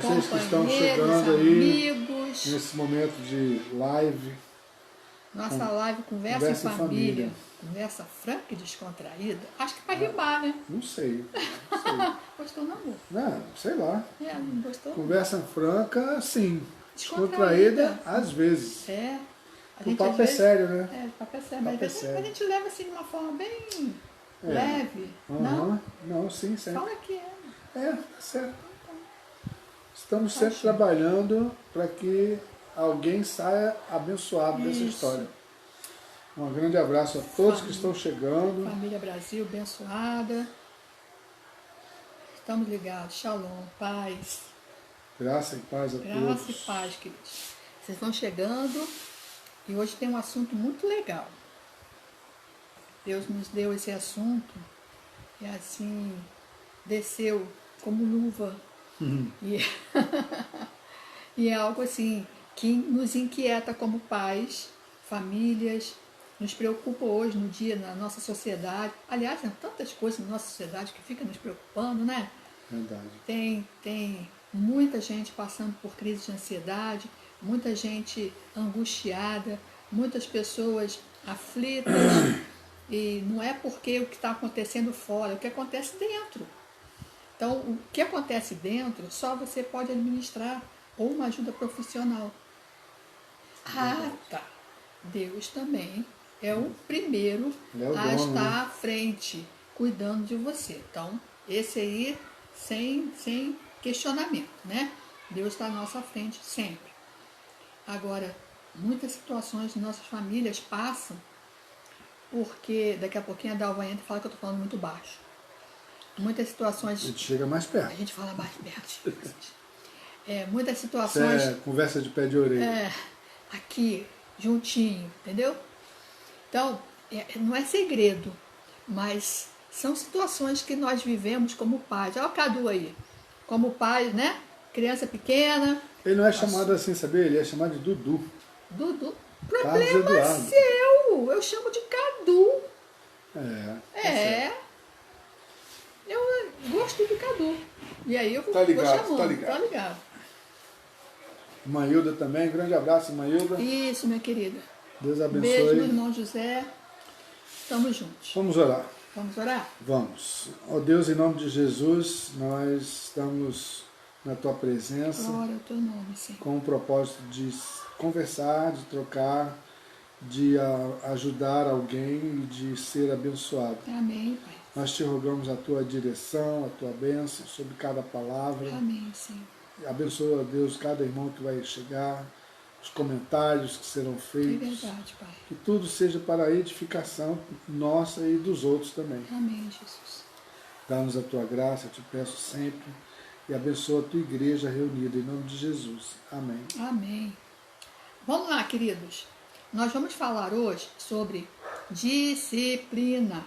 Vocês que estão chegando aí amigos. nesse momento de live. Nossa live Conversa em Família. Conversa franca e descontraída. Acho que vai rimar, né? Não sei. Gostou não, amor? Não, sei lá. Não gostou? Conversa franca, sim. Descontraída, às vezes. O papo é sério, né? O papo é sério. Mas às vezes a gente leva assim de uma forma bem leve. Não, sim, sempre. Fala que é. Tá certo. Estamos sempre trabalhando para que alguém saia abençoado dessa história. Um grande abraço a todos que estão chegando. Família Brasil, abençoada. Estamos ligados. Shalom, paz. Graça e paz a todos. Graça e paz, queridos. Vocês estão chegando e hoje tem um assunto muito legal. Deus nos deu esse assunto e assim desceu como luva. E é algo assim que nos inquieta como pais, famílias, nos preocupa hoje no dia, na nossa sociedade. Aliás, tem tantas coisas na nossa sociedade que fica nos preocupando, né? Verdade. Tem muita gente passando por crise de ansiedade, muita gente angustiada, muitas pessoas aflitas. E não é porque o que está acontecendo fora, é o que acontece dentro. Então, o que acontece dentro, só você pode administrar ou uma ajuda profissional. Tá. Deus também é o primeiro a estar à frente, cuidando de você. Então, esse aí, sem questionamento, né? Deus está à nossa frente sempre. Agora, muitas situações de nossas famílias passam, porque daqui a pouquinho a Dalva entra e fala que eu estou falando muito baixo. Muitas situações... A gente chega mais perto. A gente fala mais perto. Muitas situações... Isso é conversa de pé de orelha. Aqui, juntinho, entendeu? Então, não é segredo, mas são situações que nós vivemos como pais. Olha o Cadu aí, como pai, né? Criança pequena. Ele não é chamado assim, sabia? Ele é chamado de Dudu. Dudu. Problema seu. Eu chamo de Cadu. Eu gosto do Cadu. E aí eu vou chamando. Tá ligado. Mailda também, grande abraço, Mailda. Isso, minha querida. Deus abençoe. Beijo, meu irmão José. Estamos juntos. Vamos orar. Vamos orar? Vamos. Ó Deus, em nome de Jesus, nós estamos na Tua presença. Glória ao Teu nome, Senhor. Com o propósito de conversar, de trocar, de ajudar alguém e de ser abençoado. Amém, Pai. Nós te rogamos a Tua direção, a Tua bênção sobre cada palavra. Amém, Senhor. Abençoa, Deus, cada irmão que vai chegar, os comentários que serão feitos. É verdade, Pai. Que tudo seja para a edificação nossa e dos outros também. Amém, Jesus. Dá-nos a Tua graça, eu te peço sempre, e abençoa a Tua igreja reunida, em nome de Jesus. Amém. Amém. Vamos lá, queridos. Nós vamos falar hoje sobre disciplina.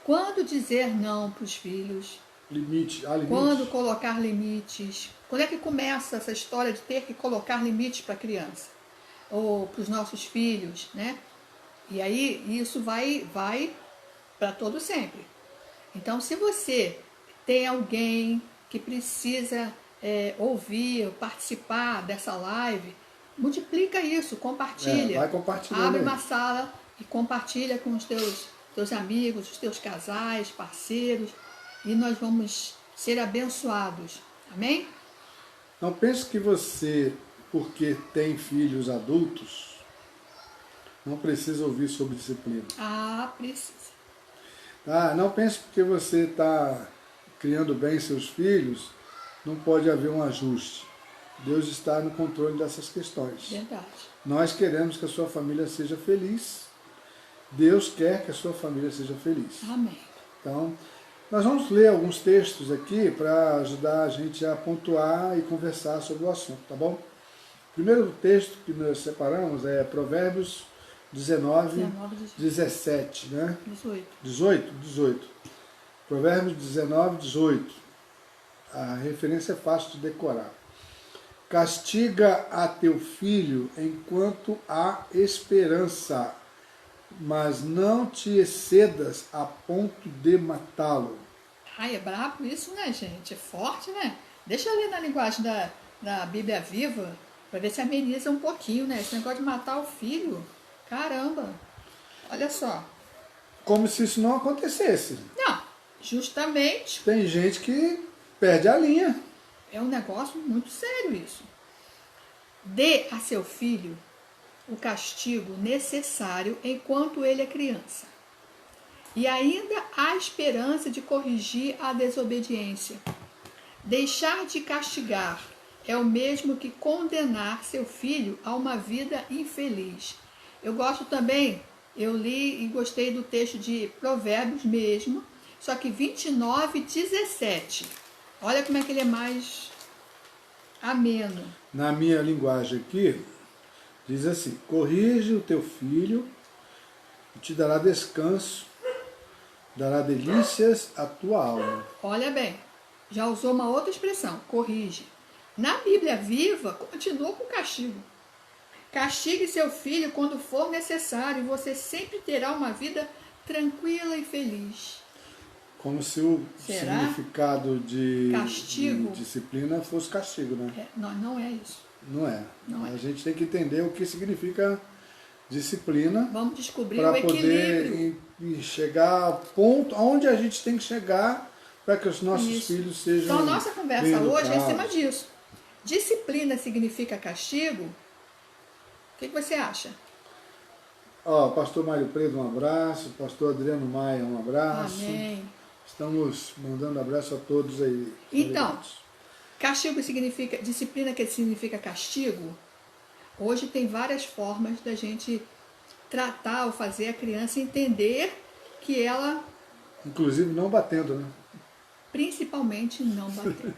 Quando dizer não para os filhos? Limite. Quando colocar limites? Quando é que começa essa história de ter que colocar limites para a criança? Ou para os nossos filhos, né? E aí isso vai para todo sempre. Então, se você tem alguém que precisa ouvir, participar dessa live, multiplica isso, compartilha. Vai compartilhando. Abre uma sala e compartilha com os teus amigos, os teus casais, parceiros, e nós vamos ser abençoados. Amém? Não pense que você, porque tem filhos adultos, não precisa ouvir sobre disciplina. Precisa. Não pense que porque você está criando bem seus filhos, não pode haver um ajuste. Deus está no controle dessas questões. Verdade. Nós queremos que a sua família seja feliz. Deus quer que a sua família seja feliz. Amém. Então, nós vamos ler alguns textos aqui para ajudar a gente a pontuar e conversar sobre o assunto, tá bom? O primeiro texto que nós separamos é Provérbios 19, 17, né? 18. Provérbios 19, 18. A referência é fácil de decorar. Castiga a teu filho enquanto há esperança, mas não te excedas a ponto de matá-lo. É brabo isso, né, gente? É forte, né? Deixa eu ler na linguagem da Bíblia Viva, para ver se ameniza um pouquinho, né? Esse negócio de matar o filho. Caramba! Olha só. Como se isso não acontecesse. Não, justamente. Tem gente que perde a linha. É um negócio muito sério isso. Dê a seu filho o castigo necessário enquanto ele é criança. E ainda há esperança de corrigir a desobediência. Deixar de castigar é o mesmo que condenar seu filho a uma vida infeliz. Eu gosto também, eu li e gostei do texto de Provérbios mesmo, só que 29:17. Olha como é que ele é mais ameno. Na minha linguagem aqui, diz assim: corrige o teu filho, e te dará descanso, dará delícias à tua alma. Olha bem, já usou uma outra expressão, corrige. Na Bíblia Viva, continua com castigo. Castigue seu filho quando for necessário e você sempre terá uma vida tranquila e feliz. Como se o Será? significado de Castigo? de disciplina fosse castigo, né? Não é isso. Não é. Não é. A gente tem que entender o que significa disciplina. Vamos descobrir para o equilíbrio. poder chegar ao ponto onde a gente tem que chegar para que os nossos filhos sejam. Então, a nossa conversa bem hoje é em educados. cima disso. Disciplina significa castigo? O que você acha? Ó, pastor Mário Preto, um abraço. Pastor Adriano Maia, um abraço. Amém. Estamos mandando abraço a todos aí. Então, castigo significa, disciplina que significa castigo. Hoje tem várias formas da gente tratar ou fazer a criança entender que ela, inclusive não batendo, né? principalmente, não bater.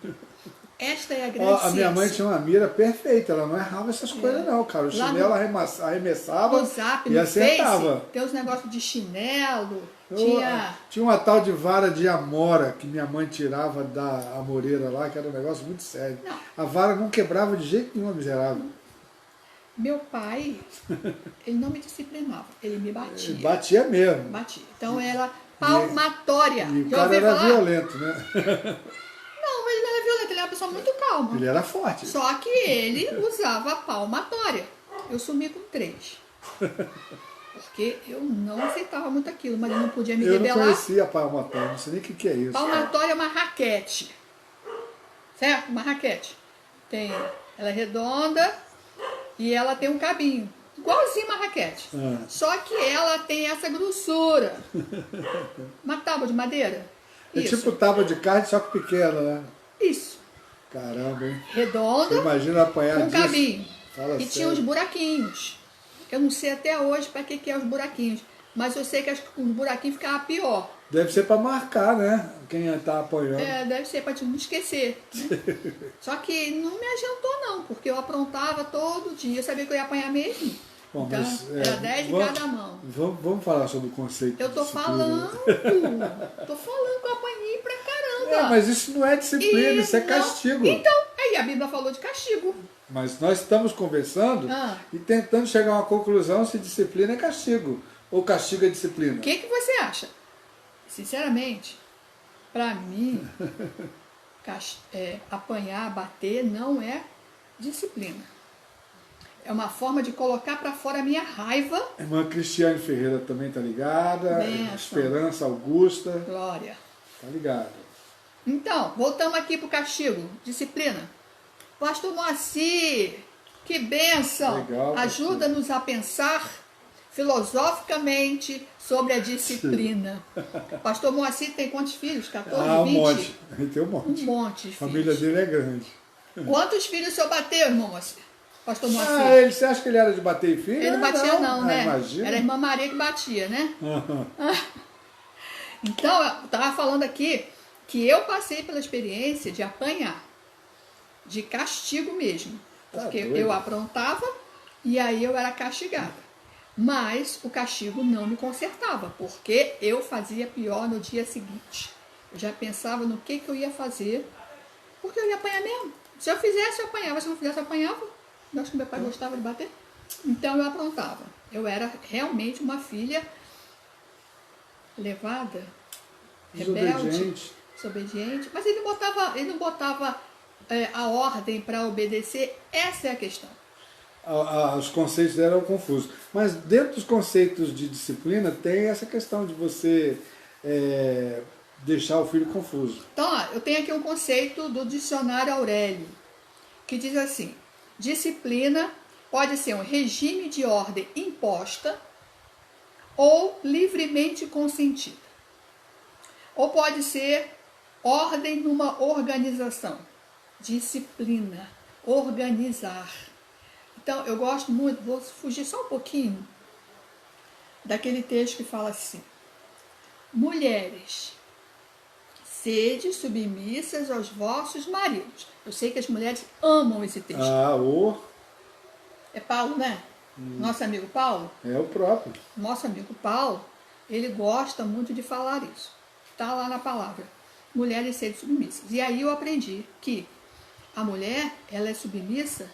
Esta é a grande A minha mãe tinha uma mira perfeita, ela não errava essas coisas não, cara. O chinelo arremessava no Zap, e no acertava. Face, tem os negócios de chinelo, Tinha uma tal de vara de amora que minha mãe tirava da amoreira lá, que era um negócio muito sério. Não. A vara não quebrava de jeito nenhum, miserável. Meu pai, ele não me disciplinava, ele me batia. Ele batia mesmo. Batia. Então era palmatória. E o Já cara ouviu era falar? violento, né? Não, ele não era violento, ele era uma pessoa muito calma. Ele era forte. Só que ele usava palmatória. Eu sumi com 3. Porque eu não aceitava muito aquilo, mas eu não podia me Eu rebelar. não conhecia a palmatória, não sei nem o que é isso. Palmatória é uma raquete. Certo? Uma raquete. Ela é redonda e ela tem um cabinho. Igualzinho uma raquete. Só que ela tem essa grossura. Uma tábua de madeira. É Isso. tipo tábua de carne, só que pequena, né? Isso. Caramba, hein? Redonda. Você imagina apanhar com disso? cabinho. Fala E sério. tinha os buraquinhos. Eu não sei até hoje para que é os buraquinhos. Mas eu sei que com os buraquinhos ficava pior. Deve ser para marcar, né? Quem está apanhando. Deve ser para não esquecer. Né? Só que não me adiantou não, porque eu aprontava todo dia. Eu sabia que eu ia apanhar mesmo. Bom, Então, mas, era 10 de cada mão. Vamos falar sobre o conceito. Eu tô de disciplina. falando. Tô falando que eu apanhei pra caramba. Mas isso não é disciplina, isso é não- castigo. Então, aí a Bíblia falou de castigo. Mas nós estamos conversando Ah. e tentando chegar a uma conclusão se disciplina é castigo ou castigo é disciplina. O que você acha? Sinceramente, pra mim, apanhar, bater não é disciplina. É uma forma de colocar pra fora a minha raiva. Irmã Cristiane Ferreira também tá ligada. Benção. Esperança Augusta Glória. tá ligada. Então, voltamos aqui pro castigo. Disciplina. Pastor Moacir, que bênção! Legal, pastor. Ajuda-nos a pensar filosoficamente sobre a disciplina. Pastor Moacir tem quantos filhos? 14, Um 20? monte. Ele tem um monte. Um monte de A família filhos. dele é grande. Quantos filhos o senhor bateu, irmão Moacir? Pastor Moacir? Você acha que ele era de bater em filho? Ele não batia não, né? Imagina. Era a irmã Maria que batia, né? Então, eu estava falando aqui que eu passei pela experiência de apanhar, de castigo mesmo. Porque doido. eu aprontava e aí eu era castigada. Mas o castigo não me consertava, porque eu fazia pior no dia seguinte. Eu já pensava no que eu ia fazer, porque eu ia apanhar mesmo. Se eu fizesse, eu apanhava. Se eu não fizesse, eu apanhava. Eu acho que meu pai gostava de bater. Então eu aprontava. Eu era realmente uma filha levada, rebelde, Desobediente. desobediente. Mas ele não botava a ordem para obedecer, essa é a questão. Os conceitos eram confusos. Mas dentro dos conceitos de disciplina tem essa questão de você deixar o filho confuso. Então, ó, eu tenho aqui um conceito do dicionário Aurélio, que diz assim: disciplina pode ser um regime de ordem imposta ou livremente consentida. Ou pode ser ordem numa organização. Disciplina, organizar. Então, eu gosto muito, vou fugir só um pouquinho daquele texto que fala assim: mulheres, sede submissas aos vossos maridos. Eu sei que as mulheres amam esse texto. É Paulo, né? Nosso amigo Paulo? É o próprio. Nosso amigo Paulo, ele gosta muito de falar isso. Está lá na palavra. Mulheres sede submissas. E aí eu aprendi que a mulher, ela é submissa,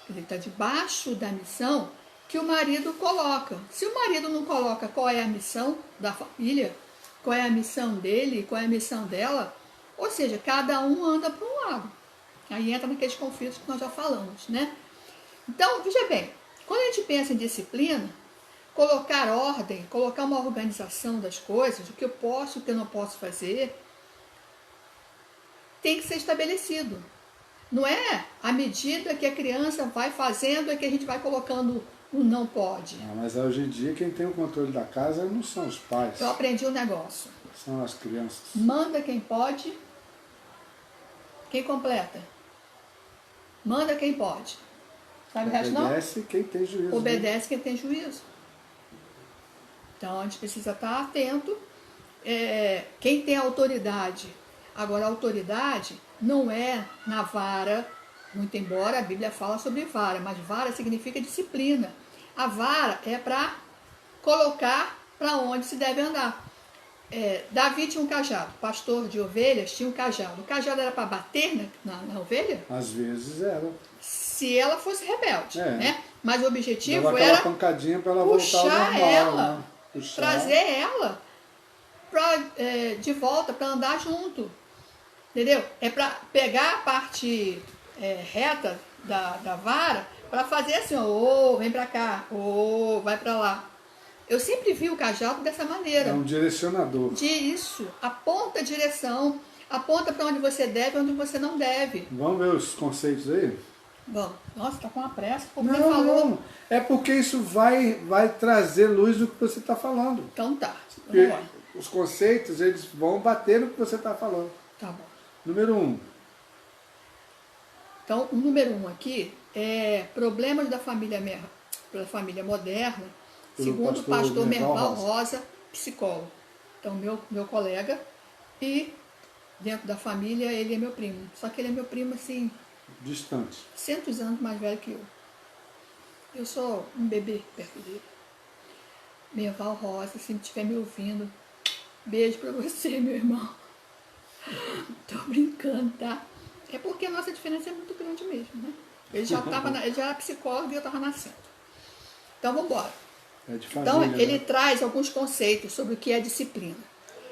ele está debaixo da missão que o marido coloca. Se o marido não coloca qual é a missão da família, qual é a missão dele, qual é a missão dela, ou seja, cada um anda para um lado. Aí entra naqueles conflitos que nós já falamos, né? Então, veja bem, quando a gente pensa em disciplina, colocar ordem, colocar uma organização das coisas, o que eu posso, o que eu não posso fazer, tem que ser estabelecido. Não é à medida que a criança vai fazendo é que a gente vai colocando um não pode. Mas hoje em dia quem tem o controle da casa não são os pais. Eu aprendi um negócio. São as crianças. Manda quem pode, quem completa. Manda quem pode. Sabe o resto não? Obedece quem tem juízo. Obedece quem tem juízo. Então a gente precisa estar atento. Quem tem autoridade. Agora a autoridade não é na vara, muito embora a Bíblia fala sobre vara, mas vara significa disciplina. A vara é para colocar para onde se deve andar. Davi tinha um cajado, pastor de ovelhas tinha um cajado. O cajado era para bater na ovelha? Às vezes era. Se ela fosse rebelde, né? Mas o objetivo dava era pancadinha para ela voltar ao normal, ela, né? Puxar. Trazer ela de volta para andar junto. Entendeu? É para pegar a parte reta da vara para fazer assim, vem para cá, vai para lá. Eu sempre vi o cajado dessa maneira. É um direcionador. Isso, aponta a direção, aponta para onde você deve e onde você não deve. Vamos ver os conceitos aí? Bom, nossa, tá com uma pressa, como não, você falou. Não, é porque isso vai trazer luz do que você está falando. Então tá, vamos lá. Os conceitos, eles vão bater no que você está falando. Tá bom. Número 1. Então, o número 1 aqui é problemas da família moderna, segundo o pastor Merval Rosa, psicólogo. Então, meu colega, e dentro da família ele é meu primo. Só que ele é meu primo, assim... distante. 100 anos mais velho que eu. Eu sou um bebê perto dele. Merval Rosa, se estiver me ouvindo, beijo pra você, meu irmão. Tô brincando, tá? É porque a nossa diferença é muito grande mesmo, né? Ele já era psicólogo e eu estava nascendo. Então, vamos embora. Então, ele traz alguns conceitos sobre o que é disciplina.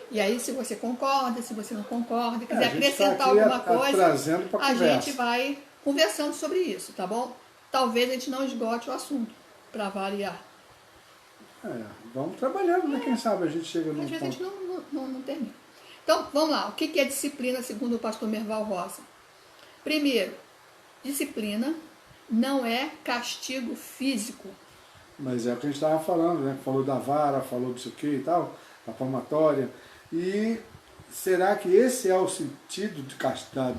E aí, se você concorda, se você não concorda, quiser acrescentar alguma coisa, a gente vai conversando sobre isso, tá bom? Talvez a gente não esgote o assunto, para variar. Vamos trabalhando, né? Quem sabe a gente chega num ponto. Às vezes a gente não termina. Então, vamos lá. O que é disciplina, segundo o pastor Merval Rosa? Primeiro, disciplina não é castigo físico. Mas é o que a gente estava falando, né? Falou da vara, falou disso aqui e tal, da palmatória. E será que esse é o sentido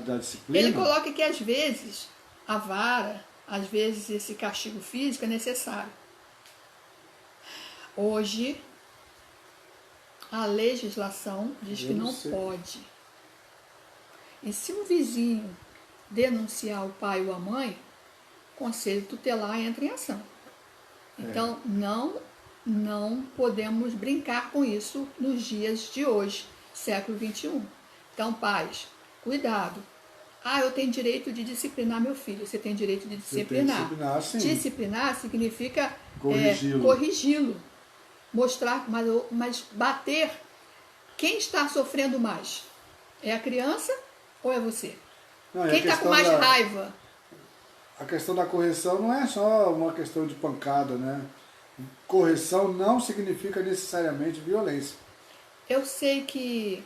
da disciplina? Ele coloca que às vezes a vara, às vezes esse castigo físico é necessário. Hoje, a legislação diz que não pode. E se um vizinho denunciar o pai ou a mãe, o conselho tutelar entra em ação. Então, não podemos brincar com isso nos dias de hoje, século XXI. Então, pais, cuidado. Eu tenho direito de disciplinar meu filho. Você tem direito de disciplinar. Sim. Disciplinar significa corrigi-lo. Mostrar, mas bater. Quem está sofrendo mais? É a criança ou é você? Não, Quem está com mais raiva? A questão da correção não é só uma questão de pancada, né? Correção não significa necessariamente violência. Eu sei que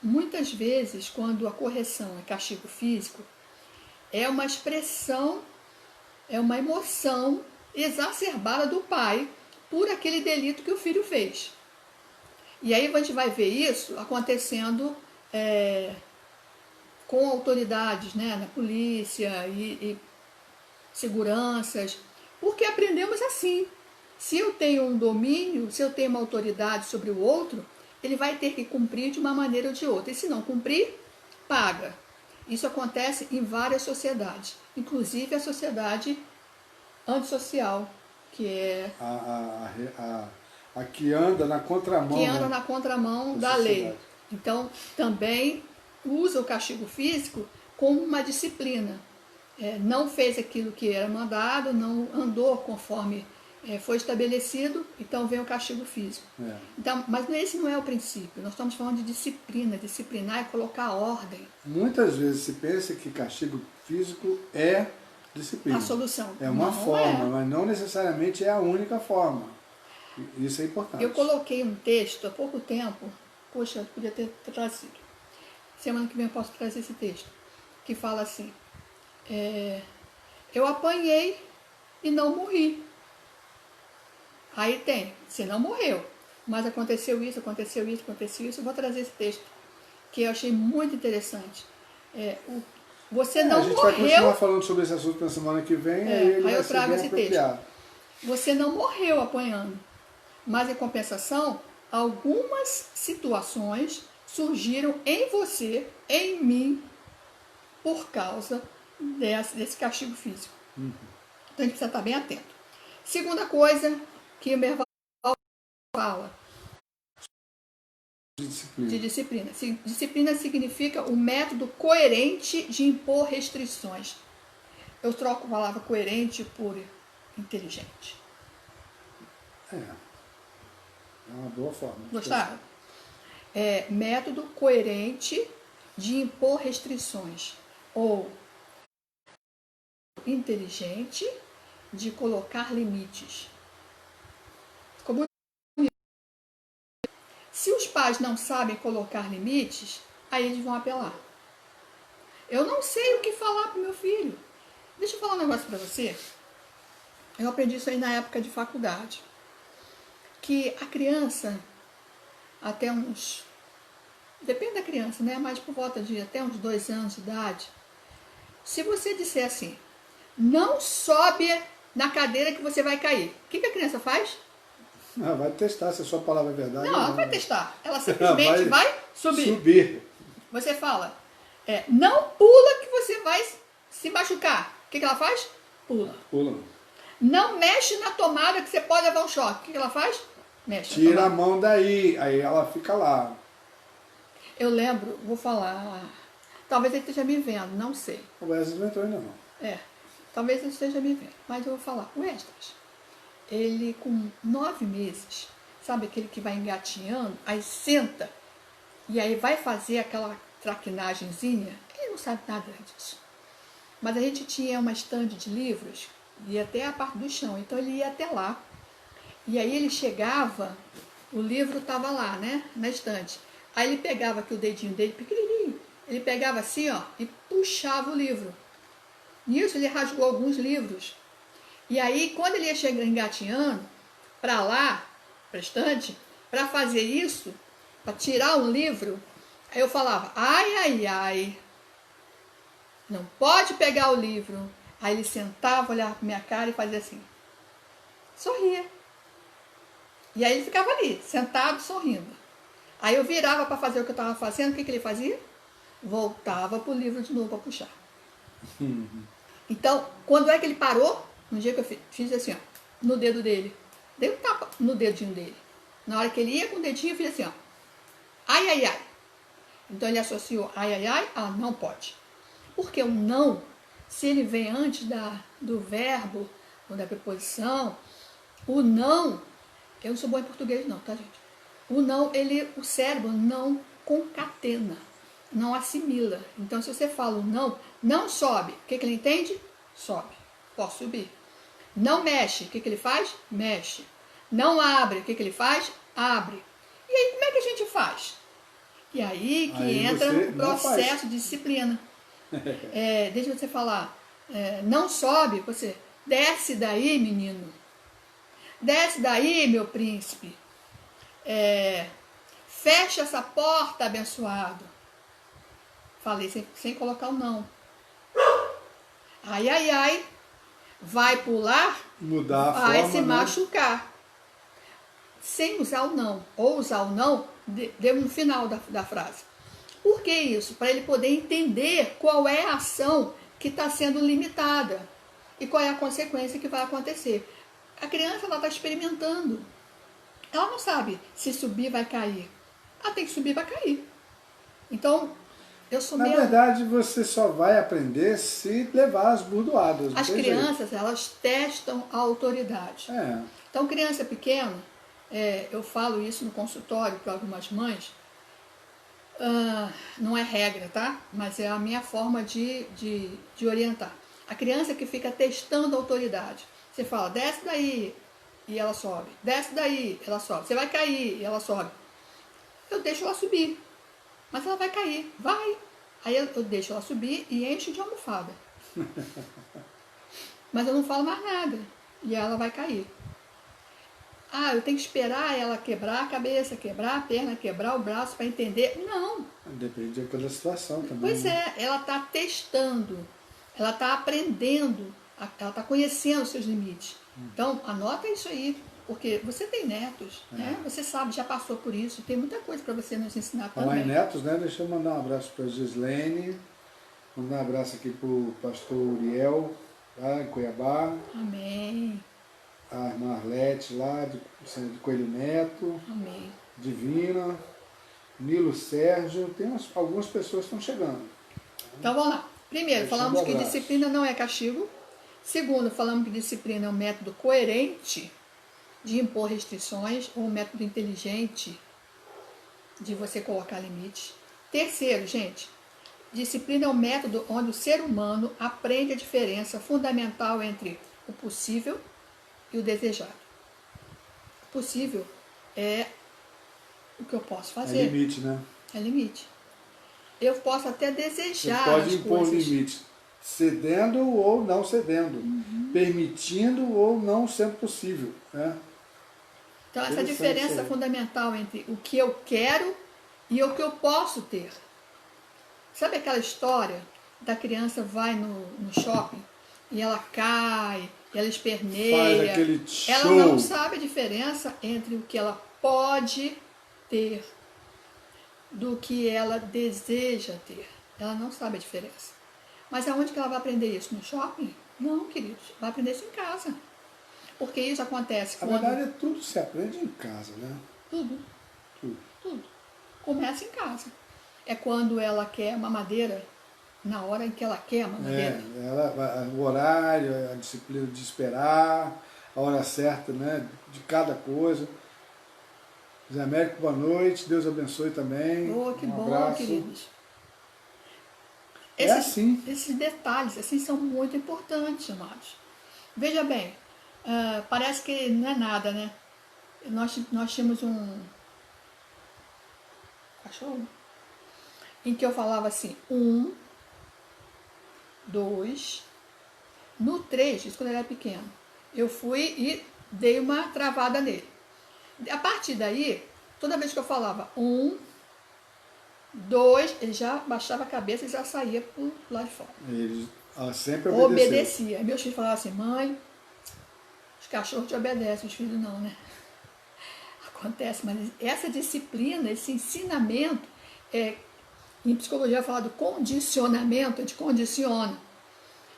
muitas vezes, quando a correção é castigo físico, é uma expressão, é uma emoção exacerbada do pai por aquele delito que o filho fez. E aí a gente vai ver isso acontecendo com autoridades, né, na polícia e seguranças, porque aprendemos assim. Se eu tenho um domínio, se eu tenho uma autoridade sobre o outro, ele vai ter que cumprir de uma maneira ou de outra. E se não cumprir, paga. Isso acontece em várias sociedades, inclusive a sociedade antissocial, que é a que anda na contramão, que anda na contramão da lei. Então, também usa o castigo físico como uma disciplina. Não fez aquilo que era mandado, não andou conforme foi estabelecido, então vem o castigo físico. Então, mas esse não é o princípio, nós estamos falando de disciplina. Disciplinar é colocar ordem. Muitas vezes se pensa que castigo físico é disciplina. A solução. É uma forma, mas não necessariamente é a única forma. Isso é importante. Eu coloquei um texto há pouco tempo, poxa, eu podia ter trazido. Semana que vem eu posso trazer esse texto, que fala assim, eu apanhei e não morri. Aí tem, você não morreu, mas aconteceu isso, eu vou trazer esse texto, que eu achei muito interessante. Você não morreu... A gente vai continuar falando sobre esse assunto na semana que vem, aí eu trago esse texto. Você não morreu apanhando, mas em compensação, algumas situações surgiram em você, em mim, por causa desse castigo físico. Então a gente precisa estar bem atento. Segunda coisa que o Merval fala de disciplina. Disciplina significa o método coerente de impor restrições. Eu troco a palavra coerente por inteligente. É uma boa forma. Gostaram? Método coerente de impor restrições. Ou inteligente de colocar limites. Como se os pais não sabem colocar limites, aí eles vão apelar. Eu não sei o que falar para o meu filho. Deixa eu falar um negócio para você. Eu aprendi isso aí na época de faculdade. Que a criança, até uns... Depende da criança, né? Mas por volta de até uns 2 anos de idade. Se você disser assim, não sobe na cadeira que você vai cair. O que a criança faz? Vai testar se a sua palavra é verdade. Não, ela vai testar. Ela simplesmente vai subir. Você fala, não pula que você vai se machucar. O que ela faz? Pula. Não mexe na tomada que você pode levar um choque. O que ela faz? Mexe. Tira a mão daí, aí ela fica lá. Eu lembro, vou falar, talvez ele esteja me vendo, não sei. O Wesley não entrou ainda não. Talvez ele esteja me vendo, mas eu vou falar. O Wesley, ele com 9 meses, sabe aquele que vai engatinhando, aí senta, e aí vai fazer aquela traquinagemzinha, ele não sabe nada disso. Mas a gente tinha uma estande de livros, ia até a parte do chão, então ele ia até lá. E aí ele chegava, o livro estava lá, né, na estante. Aí ele pegava aqui o dedinho dele, pequenininho, ele pegava assim, ó, e puxava o livro. Nisso ele rasgou alguns livros. E aí, quando ele ia chegando engatinhando, para lá, para a estante, para fazer isso, para tirar um livro, aí eu falava, ai, não pode pegar o livro. Aí ele sentava, olhava para minha cara e fazia assim, sorria. E aí ele ficava ali, sentado, sorrindo. Aí eu virava para fazer o que eu estava fazendo, o que ele fazia? Voltava para o livro de novo para puxar. Então, quando é que ele parou? No dia que eu fiz assim, ó, no dedo dele. Dei um tapa no dedinho dele. Na hora que ele ia com o dedinho, eu fiz assim, ó. Ai. Então ele associou ai a não pode. Porque o não, se ele vem antes do verbo ou da preposição, o não, eu não sou boa em português não, tá gente? O não, o cérebro não concatena. não assimila. Então, se você fala não, não sobe. O que ele entende? Sobe. Posso subir. Não mexe. O que ele faz? Mexe. Não abre. O que ele faz? Abre. E aí, como é que a gente faz? E aí que entra o processo de disciplina. Deixa você falar. Não sobe. Você desce daí, menino. Desce daí, meu príncipe. Fecha essa porta, abençoado. Falei sem colocar o não. Ai, ai, ai. Vai pular, mudar a vai forma, se né? machucar. Sem usar o não. Ou usar o não, deu no final da frase. Por que isso? Para ele poder entender qual é a ação que está sendo limitada e qual é a consequência que vai acontecer. A criança está experimentando. Ela não sabe se subir vai cair. Ela tem que subir, vai cair. Então, eu sou Na verdade, você só vai aprender se levar as burdoadas. As crianças, elas testam a autoridade. Então, criança pequena, eu falo isso no consultório para algumas mães, não é regra, tá? Mas é a minha forma de orientar. A criança que fica testando a autoridade. Você fala, desce daí, e ela sobe. Desce daí, ela sobe. Você vai cair, e ela sobe. Eu deixo ela subir. Mas ela vai cair. Vai. Aí eu deixo ela subir e encho de almofada. Mas eu não falo mais nada. E ela vai cair. Eu tenho que esperar ela quebrar a cabeça, quebrar a perna, quebrar o braço para entender. Não. Depende da situação também. Pois é, ela está testando. Ela está aprendendo. Ela está conhecendo os seus limites. Então, anota isso aí. Porque você tem netos, né? Você sabe, já passou por isso. Tem muita coisa para você nos ensinar também. Falar em netos, né? Deixa eu mandar um abraço para a Gislene. Mandar um abraço aqui para o pastor Uriel, lá em Cuiabá. Amém. A irmã Arlete, lá de Coelho Neto. Amém. Divina. Nilo Sérgio. Tem algumas pessoas que estão chegando. Então, vamos lá. Primeiro, falamos que disciplina não é castigo. Segundo, falamos que disciplina é um método coerente de impor restrições, ou um método inteligente de você colocar limites. Terceiro, gente, disciplina é um método onde o ser humano aprende a diferença fundamental entre o possível e o desejado. O possível é o que eu posso fazer. É limite, né? É limite. Eu posso até desejar. Você pode impor limite, cedendo ou não cedendo, permitindo ou não sendo possível, né? Então, essa diferença fundamental entre o que eu quero e o que eu posso ter. Sabe aquela história da criança vai no shopping e ela cai, e ela esperneia. Faz aquele show. Ela não sabe a diferença entre o que ela pode ter do que ela deseja ter. Ela não sabe a diferença. Mas aonde que ela vai aprender isso? No shopping? Não, queridos. Vai aprender isso em casa. Porque isso acontece quando... Na verdade, tudo se aprende em casa, né? Tudo. Começa em casa. É quando ela quer mamadeira, na hora em que ela quer a mamadeira. O horário, a disciplina de esperar, a hora certa, né, de cada coisa. Zé Américo, boa noite. Deus abençoe também. Que bom, queridos. Assim. Esses detalhes assim, são muito importantes, amados. Veja bem, parece que não é nada, né? Nós tínhamos um cachorro em que eu falava assim, 1, 2, no 3, isso quando ele era pequeno, eu fui e dei uma travada nele. A partir daí, toda vez que eu falava 1, 2, ele já baixava a cabeça e já saía pro lado de fora. Ele sempre obedecia. Aí meus filhos falavam assim, mãe, os cachorros te obedecem, os filhos não, né? Acontece, mas essa disciplina, esse ensinamento, em psicologia fala do condicionamento, te condiciona.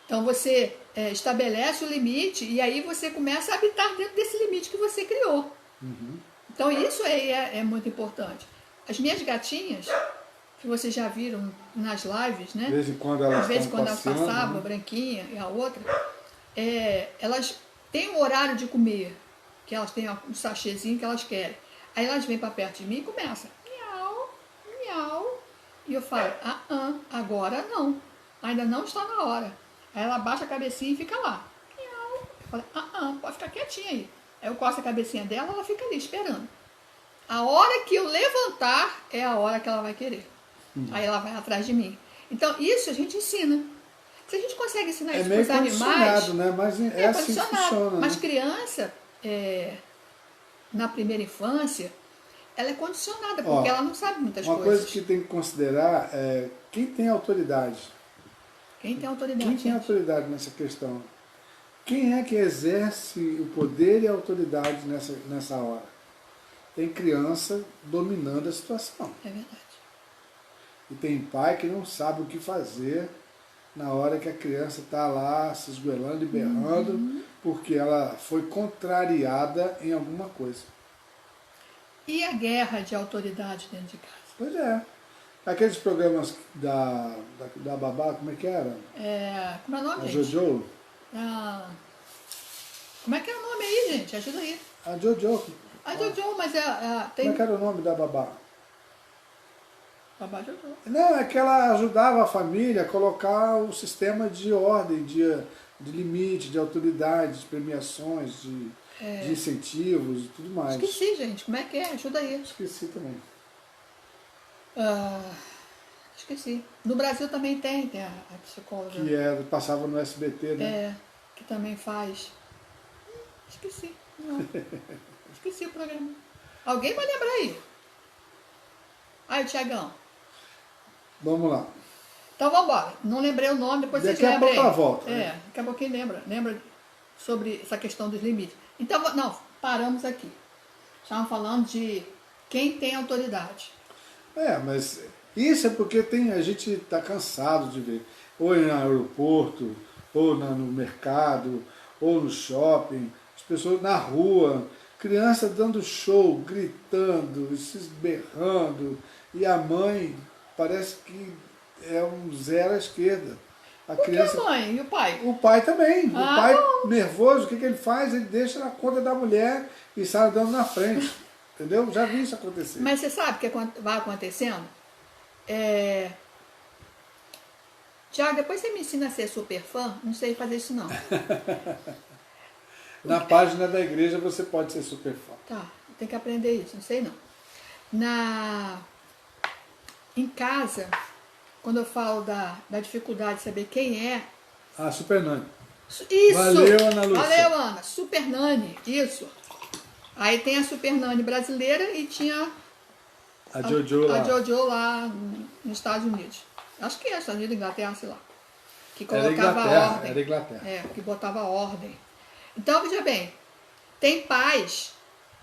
Então você estabelece o limite e aí você começa a habitar dentro desse limite que você criou. Então isso aí é muito importante. As minhas gatinhas, que vocês já viram nas lives, né? De vez em quando elas passavam, a branquinha e a outra, elas têm um horário de comer, que elas têm um sachêzinho que elas querem. Aí elas vêm para perto de mim e começam, miau, miau. E eu falo, agora não. Ainda não está na hora. Aí ela baixa a cabecinha e fica lá. Eu falo, pode ficar quietinha aí. Aí eu costo a cabecinha dela, ela fica ali esperando. A hora que eu levantar é a hora que ela vai querer. Aí ela vai atrás de mim. Então, isso a gente ensina. Se a gente consegue ensinar isso para os animais... né? Mas é assim que funciona. Mas né? criança, na primeira infância, ela é condicionada, porque ela não sabe muitas coisas. Uma coisa que tem que considerar é quem tem autoridade. Quem tem autoridade? Quem tem autoridade nessa questão? Quem é que exerce o poder e a autoridade nessa hora? Tem criança dominando a situação. É verdade. E tem pai que não sabe o que fazer na hora que a criança está lá se esgoelando e berrando, porque ela foi contrariada em alguma coisa. E a guerra de autoridade dentro de casa? Pois é. Aqueles programas da babá, como é que era? Como é o nome, A gente? Jojo? Como é que é o nome aí, gente? Ajuda aí. A Jojo. A Jojo, mas tem... Como é que era o nome da babá? Babá Jojo. Não, é que ela ajudava a família a colocar o sistema de ordem, de limite, de autoridade, de premiações, de incentivos e tudo mais. Esqueci, gente. Como é que é? Ajuda aí. Esqueci também. Esqueci. No Brasil também tem a psicóloga. Que passava no SBT, né? Que também faz. Esqueci. Não. Esqueci o programa. Alguém vai lembrar aí? Aí, Tiagão. Vamos lá. Então vamos embora. Não lembrei o nome, depois vocês lembrem. Daqui a pouco ela volta. Daqui a pouquinho lembra. Lembra sobre essa questão dos limites. Então, não, paramos aqui. Estavam falando de quem tem autoridade. Mas isso é porque a gente está cansado de ver. Ou no aeroporto, ou no mercado, ou no shopping, as pessoas na rua, criança dando show, gritando, se berrando, e a mãe parece que é um zero à esquerda. Por que a mãe? E o pai? O pai também. O pai, não. nervoso, o que ele faz? Ele deixa na conta da mulher e sai andando na frente. Entendeu? Já vi isso acontecer. Mas você sabe o que vai acontecendo? Tiago, depois você me ensina a ser super fã? Não sei fazer isso não. Na página da igreja você pode ser super fã. Tá, tem que aprender isso, não sei não. Em casa, quando eu falo da dificuldade de saber quem é... Super Nani. Isso! Valeu, Ana Lúcia. Valeu, Ana. Super Nani, isso. Aí tem a Super Nani brasileira e tinha a Jojo lá. A Jojo lá nos Estados Unidos. Acho que é Estados Unidos, Inglaterra, sei lá. Que colocava ordem. Era Inglaterra. Que botava ordem. Então, veja bem, tem pais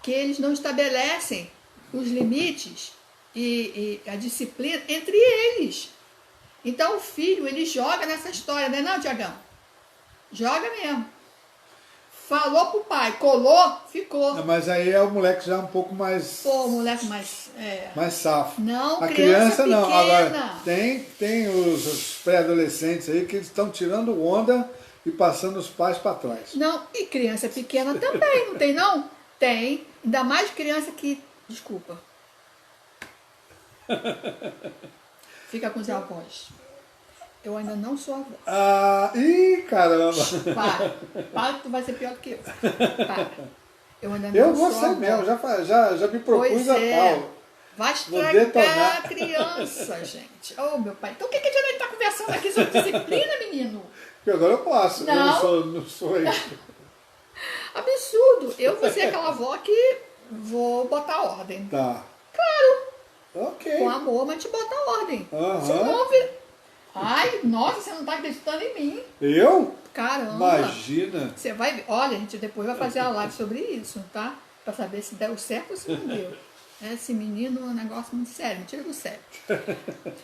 que eles não estabelecem os limites e a disciplina entre eles. Então o filho, ele joga nessa história, né não, Tiagão? Joga mesmo. Falou pro pai, colou, ficou. Mas aí é o moleque já um pouco mais... Pô, moleque mais... mais safo. Não, a criança não. pequena. Agora, tem os pré-adolescentes aí que eles estão tirando onda e passando os pais para trás. Não, e criança pequena também, não tem não? Tem. Ainda mais criança que... Desculpa. Fica com os avós. Eu ainda não sou avó. Ih, caramba! Para que tu vai ser pior do que eu. Para. Eu ainda não sou avó. Eu vou ser mesmo, já me propus a tal. Vai estragar a criança, gente. Oh, meu pai. Então o que a gente está conversando aqui sobre disciplina, menino? Porque agora eu posso. Não. Não sou isso. Absurdo. Eu vou ser aquela avó que vou botar ordem. Tá. Claro. Ok. Com amor, mas te botar ordem. Aham. Se não ouvir... Ai, nossa, você não está acreditando em mim. Eu? Caramba. Imagina. Você vai ver. Olha, a gente depois vai fazer a live sobre isso, tá? Para saber se deu certo ou se não deu. Esse menino é um negócio muito sério, me tira do sério.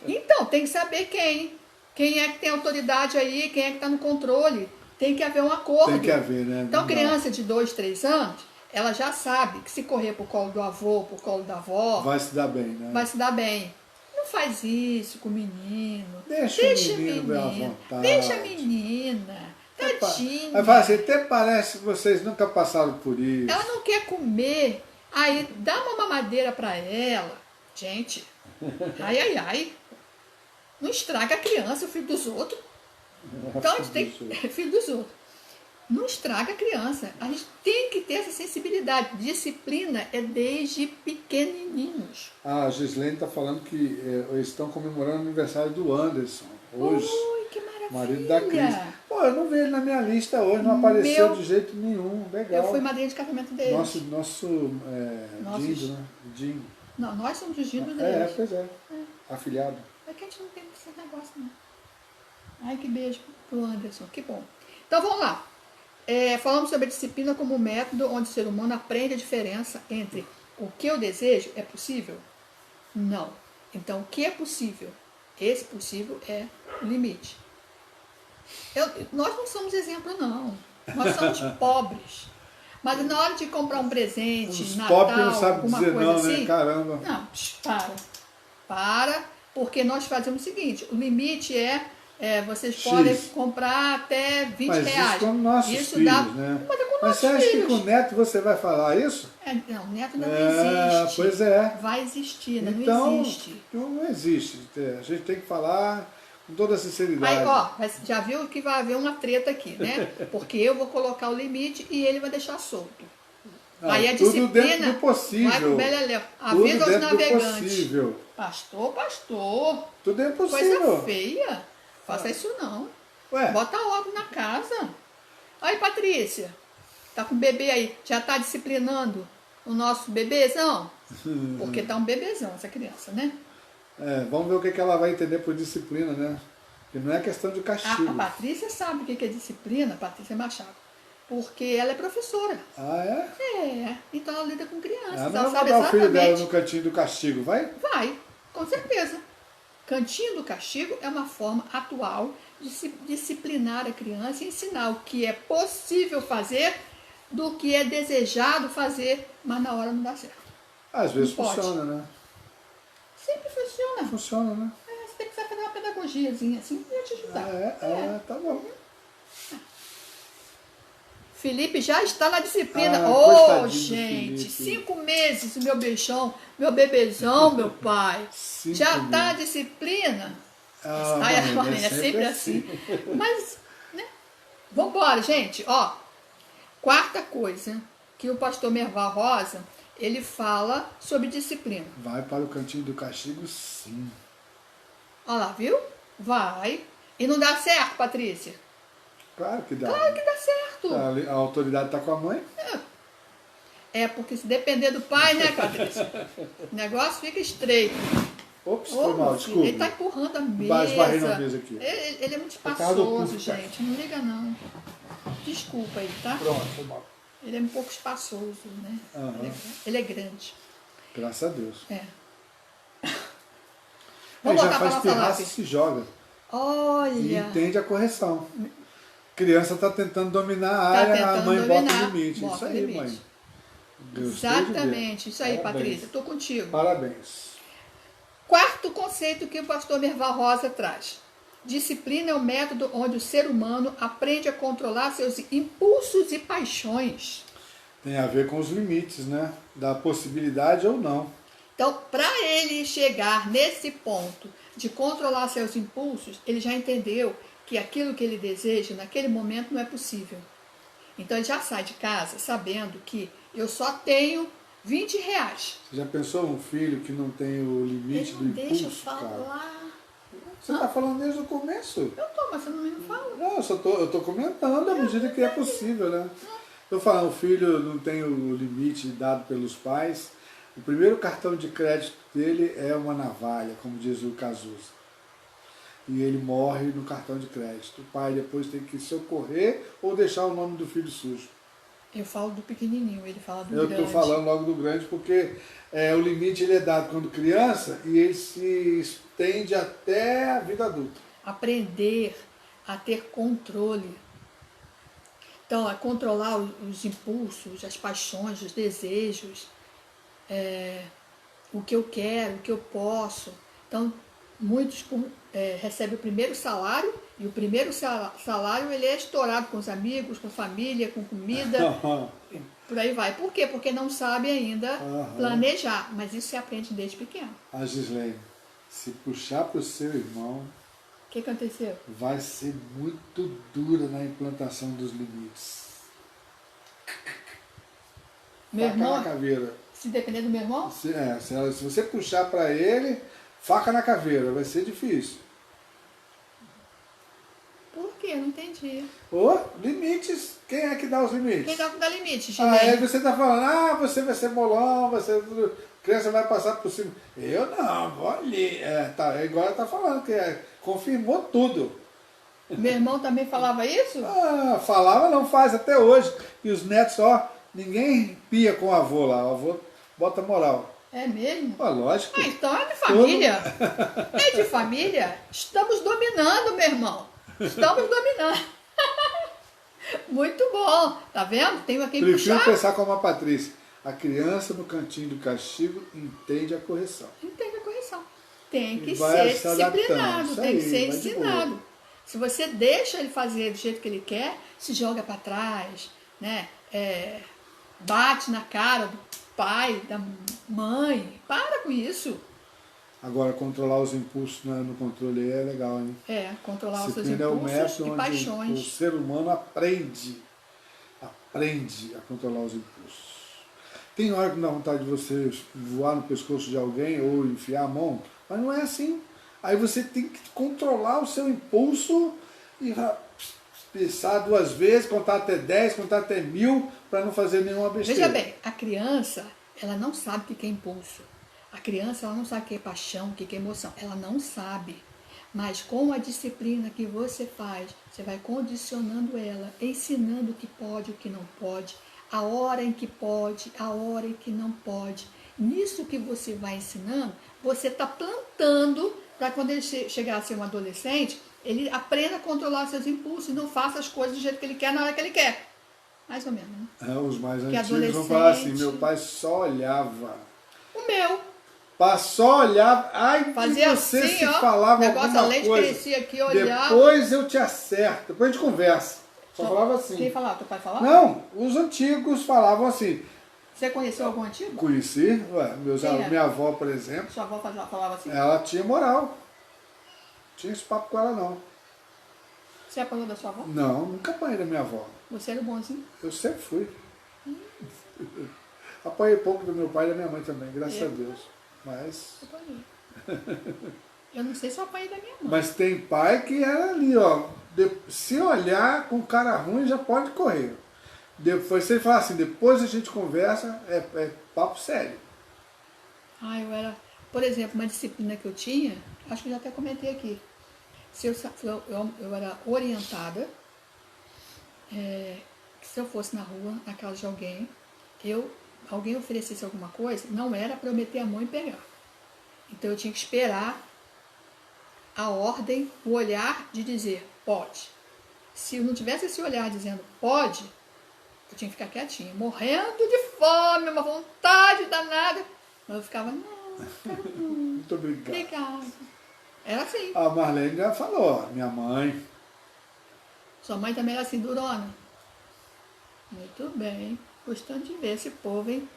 Então, tem que saber quem. Quem é que tem autoridade aí, quem é que está no controle. Tem que haver um acordo. Tem que haver, né? Então, criança de 2, 3 anos, ela já sabe que se correr pro colo do avô, pro colo da avó... Vai se dar bem, né? Vai se dar bem. Não faz isso com o menino. Deixa o menino bem à vontade. Deixa a menina. Tadinha. Aí fala assim, até parece que vocês nunca passaram por isso. Ela não quer comer. Aí dá uma mamadeira para ela. Gente, ai. Não estraga a criança, o filho dos outros. Então a gente tem que... Filho dos outros. Não estraga a criança. A gente tem que ter essa sensibilidade. Disciplina é desde pequenininhos. A Gislene está falando que eles estão comemorando o aniversário do Anderson hoje. Ui, que maravilha. Marido da Cris. Pô, eu não vi ele na minha lista hoje, não apareceu de jeito nenhum. Legal. Eu fui madrinha de casamento dele. Nosso Dindo, né? Dindo. Não, nós somos os Dindos deles. Pois é. Afilhado. É que a gente não tem esse negócio, não. Ai, que beijo pro Anderson. Que bom. Então, vamos lá. Falamos sobre a disciplina como método onde o ser humano aprende a diferença entre o que eu desejo é possível? Não. Então, o que é possível? Esse possível é o limite. Nós não somos exemplo, não. Nós somos pobres. Mas na hora de comprar um presente, os Natal, não sabe alguma dizer coisa não, assim... né? Caramba. Não, para, porque nós fazemos o seguinte, o limite vocês podem comprar até 20 mas reais. Isso com nossos isso filhos, dá, né? Mas você acha que com o neto você vai falar isso? Não, neto não existe. Pois é. Vai existir, né? Então, não existe. Não existe. A gente tem que falar com toda a sinceridade. Aí, ó, já viu que vai haver uma treta aqui, né? Porque eu vou colocar o limite e ele vai deixar solto. Não, aí a tudo disciplina dentro do possível. vai pro beleléu. Tudo Avisa aos dentro do navegantes. possível. Pastor. Tudo é possível. Coisa feia. Faça isso não. Ué. Bota ordem na casa. Aí, Patrícia, tá com o bebê aí, já tá disciplinando o nosso bebezão? Porque tá um bebezão essa criança, né? Vamos ver o que ela vai entender por disciplina, né? Porque não é questão de castigo. A Patrícia sabe o que é disciplina, Patrícia Machado. Porque ela é professora. Ah, é? Então ela lida com crianças. Ela Ela não vai sabe botar o exatamente. filho dela no cantinho do castigo, vai? Vai, com certeza. Cantinho do castigo é uma forma atual de disciplinar a criança e ensinar o que é possível fazer do que é desejado fazer, mas na hora não dá certo. Às vezes Não pode. funciona, né? Sempre funciona. Funciona, né? Você tem que saber fazer uma pedagogiazinha assim para te ajudar. Tá bom. Felipe já está na disciplina. Gente, 5 meses o meu beijão, meu bebezão, meu pai. Já está na disciplina. É sempre assim. Mas, né? Vambora, gente. Ó, quarta coisa que o pastor Merval Rosa, ele fala sobre disciplina. Vai para o cantinho do castigo, sim. Olha lá, viu? Vai. E não dá certo, Patrícia? Claro que dá. Claro que dá certo. A autoridade está com a mãe? Porque se depender do pai, né, Patrícia? O negócio fica estreito. Ops, foi mal, desculpa. Ele está empurrando a mesa. Esbarrei na mesa aqui. Ele é muito espaçoso, gente. Não liga, não. Desculpa aí, tá? Pronto, foi mal. Ele é um pouco espaçoso, né? Ele é grande. Graças a Deus. Vamos já voltar para a faz nossa pirraça live. e se joga. Olha. E entende a correção. Criança está tentando dominar a área, a mãe bota o limite. Isso aí, mãe. Exatamente. Isso aí, Parabéns. Patrícia. Estou contigo. Parabéns. Quarto conceito que o pastor Merval Rosa traz. Disciplina é o método onde o ser humano aprende a controlar seus impulsos e paixões. Tem a ver com os limites, né? Da possibilidade ou não. Então, para ele chegar nesse ponto de controlar seus impulsos, ele já entendeu que aquilo que ele deseja naquele momento não é possível. Então, ele já sai de casa sabendo que eu só tenho 20 reais. Você já pensou um filho que não tem o limite do impulso? Deixa eu falar. Cara? Você está falando desde o começo. Eu tô, mas você não me fala. Não, eu tô comentando à medida que é possível, né? Estou falando, o filho não tem o limite dado pelos pais. O primeiro cartão de crédito dele é uma navalha, como diz o Cazuza. E ele morre no cartão de crédito. O pai depois tem que socorrer ou deixar o nome do filho sujo. Eu falo do pequenininho, ele fala do grande. Eu estou falando logo do grande porque o limite ele é dado quando criança e ele se estende até a vida adulta. Aprender a ter controle. Então, é controlar os impulsos, as paixões, os desejos, o que eu quero, o que eu posso. Então, muitos recebem o primeiro salário e o primeiro salário ele é estourado com os amigos, com a família, com comida, por aí vai. Por quê? Porque não sabe ainda planejar, mas isso se aprende desde pequeno. A Gislene, Se puxar para o seu irmão, O que aconteceu? vai ser muito dura na implantação dos limites. Meu Faca na irmão, caveira. se depender do meu irmão? Se você puxar para ele, faca na caveira, vai ser difícil. Por quê? Não entendi. Limites, quem é que dá os limites? Quem dá limite, Aí Gilene? você está falando, você vai ser bolão, criança vai passar por cima. Eu não, vou ali. Agora está falando que confirmou tudo. Meu irmão também falava isso? Falava, não faz até hoje. E os netos, ninguém pia com o avô lá, o avô bota moral. É mesmo? Lógico. Então é de família. É de família. Estamos dominando, meu irmão. Estamos dominando. Muito bom. Tá vendo? Tem quem Prefiro puxar. pensar como a Patrícia. A criança no cantinho do castigo entende a correção. Entende a correção. Tem que Vai ser se adaptando. disciplinado, Isso tem aí, que ser vai de ensinado. Se você deixa ele fazer do jeito que ele quer, se joga para trás, né? Bate na cara do pai, da mãe. Para com isso. Agora, controlar os impulsos no controle é legal, hein? Controlar os seus Disciplina é o impulsos método e onde paixões. o ser humano aprende a controlar os impulsos. Tem hora que dá vontade de você voar no pescoço de alguém ou enfiar a mão, mas não é assim. Aí você tem que controlar o seu impulso e pensar 2 vezes, contar até 10, contar até 1000, para não fazer nenhuma besteira. Veja bem, a criança, ela não sabe o que é impulso. A criança, ela não sabe o que é paixão, o que é emoção. Ela não sabe. Mas com a disciplina que você faz, você vai condicionando ela, ensinando o que pode, o que não pode, a hora em que pode, a hora em que não pode. Nisso que você vai ensinando, você está plantando para quando ele chegar a ser um adolescente, ele aprenda a controlar seus impulsos e não faça as coisas do jeito que ele quer na hora que ele quer. Mais ou menos, né? Os mais Que antigos vão falar assim, meu pai só olhava. O meu. Só olhava, Fazia você assim, se ó, falava negócio, alguma a lente coisa, crescia aqui, olhava. depois eu te acerto, depois a gente conversa. Só falava assim. Quem falava? Teu pai falava? Não, os antigos falavam assim. Você conheceu algum antigo? Conheci, Quem é? minha avó, por exemplo, Sua avó falava assim? ela tinha moral. Não tinha esse papo com ela, não. Você apanhou da sua avó? Não, nunca apanhei da minha avó. Você era o bonzinho? Eu sempre fui. Apanhei pouco do meu pai e da minha mãe também, graças a Deus. Mas... Eu apanhei. Eu não sei se eu apanhei da minha mãe. Mas tem pai que era ali, se olhar com cara ruim já pode correr. Depois você fala assim, depois a gente conversa, é papo sério. Eu era, por exemplo, uma disciplina que eu tinha, acho que eu já até comentei aqui. Eu era orientada, que se eu fosse na rua, na casa de alguém, alguém oferecesse alguma coisa, não era para eu meter a mão e pegar. Então eu tinha que esperar a ordem, o olhar de dizer pode. Se eu não tivesse esse olhar dizendo pode, eu tinha que ficar quietinha, morrendo de fome, uma vontade danada. Mas eu ficava, não quero não. Muito obrigado. Obrigada. Era assim. A Marlene já falou, minha mãe. Sua mãe também era assim, durona? Muito bem. Gostando de ver esse povo, hein?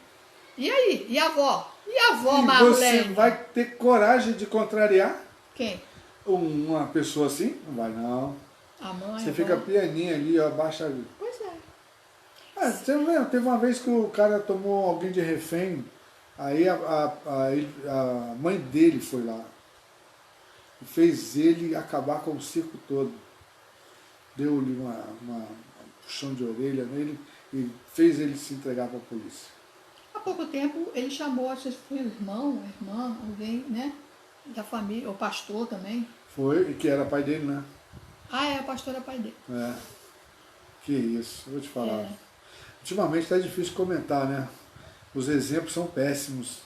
E aí? E a avó? E a avó, Marlene? Você vai ter coragem de contrariar Quem? uma pessoa assim? Não vai, não. A mãe? Você a fica avó? pianinha ali, baixa... Pois é. Você não lembra? Teve uma vez que o cara tomou alguém de refém, aí a mãe dele foi lá e fez ele acabar com o circo todo. Deu-lhe um puxão de orelha nele e fez ele se entregar para a polícia. Há pouco tempo ele chamou, acho que foi o irmão, a irmã, alguém, né? Da família, o pastor também. Foi, e que era pai dele, né? O pastor era pai dele. Que isso, eu vou te falar. É. Ultimamente está difícil comentar, né? Os exemplos são péssimos.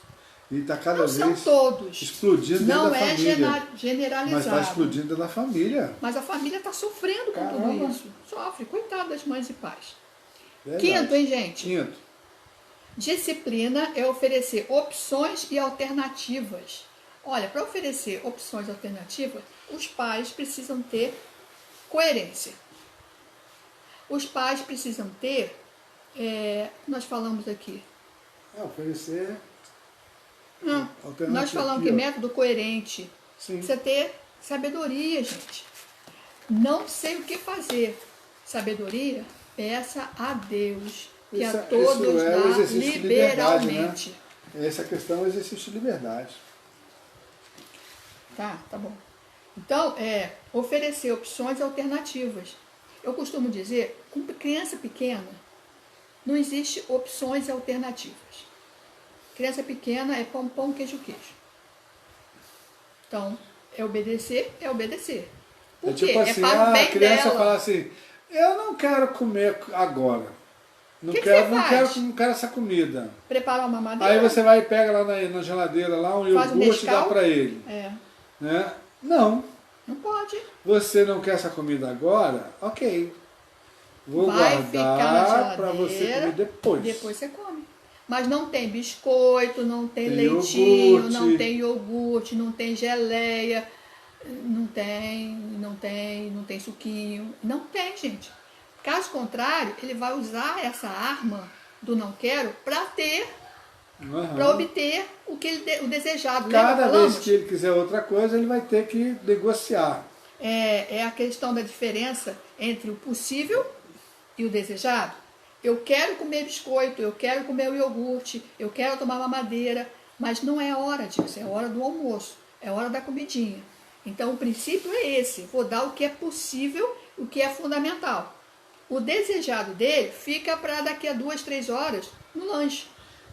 E está cada Não vez são todos. explodindo dentro Não da é família. generalizado. Mas está explodindo dentro da família. Mas a família está sofrendo com Caramba. tudo isso. Sofre, coitado das mães e pais. Verdade. Quinto, hein, gente? Quinto. Disciplina é oferecer opções e alternativas. Olha, para oferecer opções e alternativas, os pais precisam ter coerência. Os pais precisam ter, nós falamos aqui, Oferecer nós falamos que método coerente, Sim. Precisa ter sabedoria, gente. Não sei o que fazer. Sabedoria, peça a Deus, que a todos dá liberalmente. Né? Essa questão é o exercício de liberdade. Tá bom. Então, oferecer opções alternativas. Eu costumo dizer, com criança pequena, não existe opções alternativas. Criança pequena é pão, pão, queijo, queijo. Então, é obedecer, é obedecer. Por quê? Tipo assim, para o bem a criança dela. fala assim, eu não quero comer agora. Não Que quero, você não faz? quero, não quero essa comida. Prepara uma mamadeira. Aí você vai e pega lá na geladeira lá um iogurte e dá pra ele. Né? Não. Não pode. Você não quer essa comida agora? Ok. Vou guardar para você comer depois. Depois você come. Mas não tem biscoito, não tem leitinho, iogurte. não tem iogurte, não tem geleia, não tem suquinho. Não tem, gente. Caso contrário, ele vai usar essa arma do não quero para ter, para obter o desejado. Cada vez que ele quiser outra coisa, ele vai ter que negociar. É a questão da diferença entre o possível e o desejado. Eu quero comer biscoito, eu quero comer o iogurte, eu quero tomar mamadeira, mas não é hora disso, é hora do almoço, é hora da comidinha. Então o princípio é esse, vou dar o que é possível, o que é fundamental. O desejado dele fica para daqui a 2, 3 horas no lanche.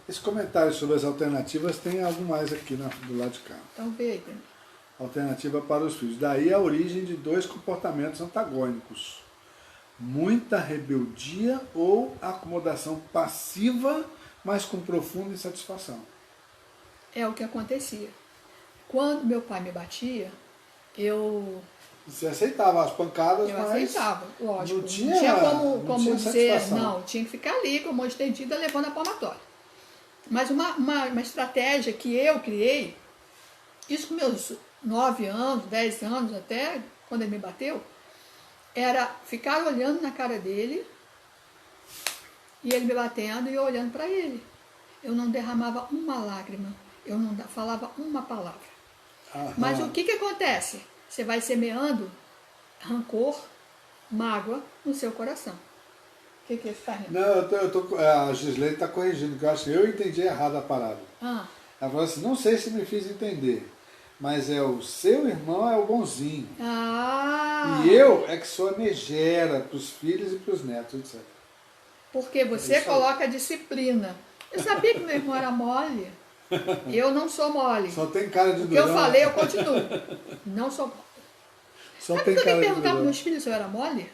Esse comentário sobre as alternativas tem algo mais aqui do lado de cá. Então veja. Alternativa para os filhos. Daí a origem de 2 comportamentos antagônicos. Muita rebeldia ou acomodação passiva, mas com profunda insatisfação. É o que acontecia. Quando meu pai me batia, Você aceitava as pancadas, eu mas aceitava, lógico. Não tinha como dizer, não, tinha que ficar ali com a mão estendida levando a palmatória. Mas uma estratégia que eu criei, isso com meus 9 anos, 10 anos até, quando ele me bateu, era ficar olhando na cara dele e ele me batendo e eu olhando para ele. Eu não derramava uma lágrima, eu não falava uma palavra. Mas o que acontece? Você vai semeando rancor, mágoa no seu coração. O que você está rindo? Não, a Gislene está corrigindo, porque eu acho que eu entendi errado a parada. Ela falou assim, não sei se me fiz entender, mas o seu irmão é o bonzinho. E eu é que sou a megera para os filhos e para os netos, etc. Porque você coloca disciplina. Eu sabia que meu irmão era mole. Eu não sou mole. Só tem cara de durão. O que eu falei, eu continuo. Não sou mole. Só tem cara de durão. Sabe me perguntar para meus filhos se eu era mole?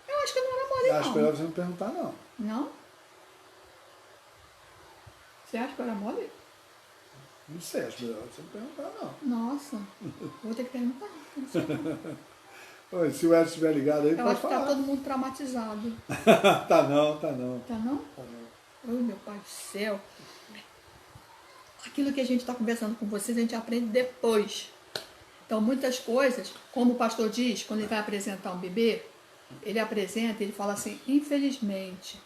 Eu acho que eu não era mole, não. Acho melhor você não perguntar, não. Não? Você acha que eu era mole? Não sei, acho melhor você não perguntar, não. Nossa, vou ter que perguntar. Oi, se o Edson estiver ligado aí, eu pode acho falar. que tá todo mundo traumatizado. Tá não. Tá não? Tá não. Oi, meu pai do céu. Aquilo que a gente está conversando com vocês, a gente aprende depois. Então, muitas coisas, como o pastor diz, quando ele vai apresentar um bebê, ele apresenta, ele fala assim, infelizmente,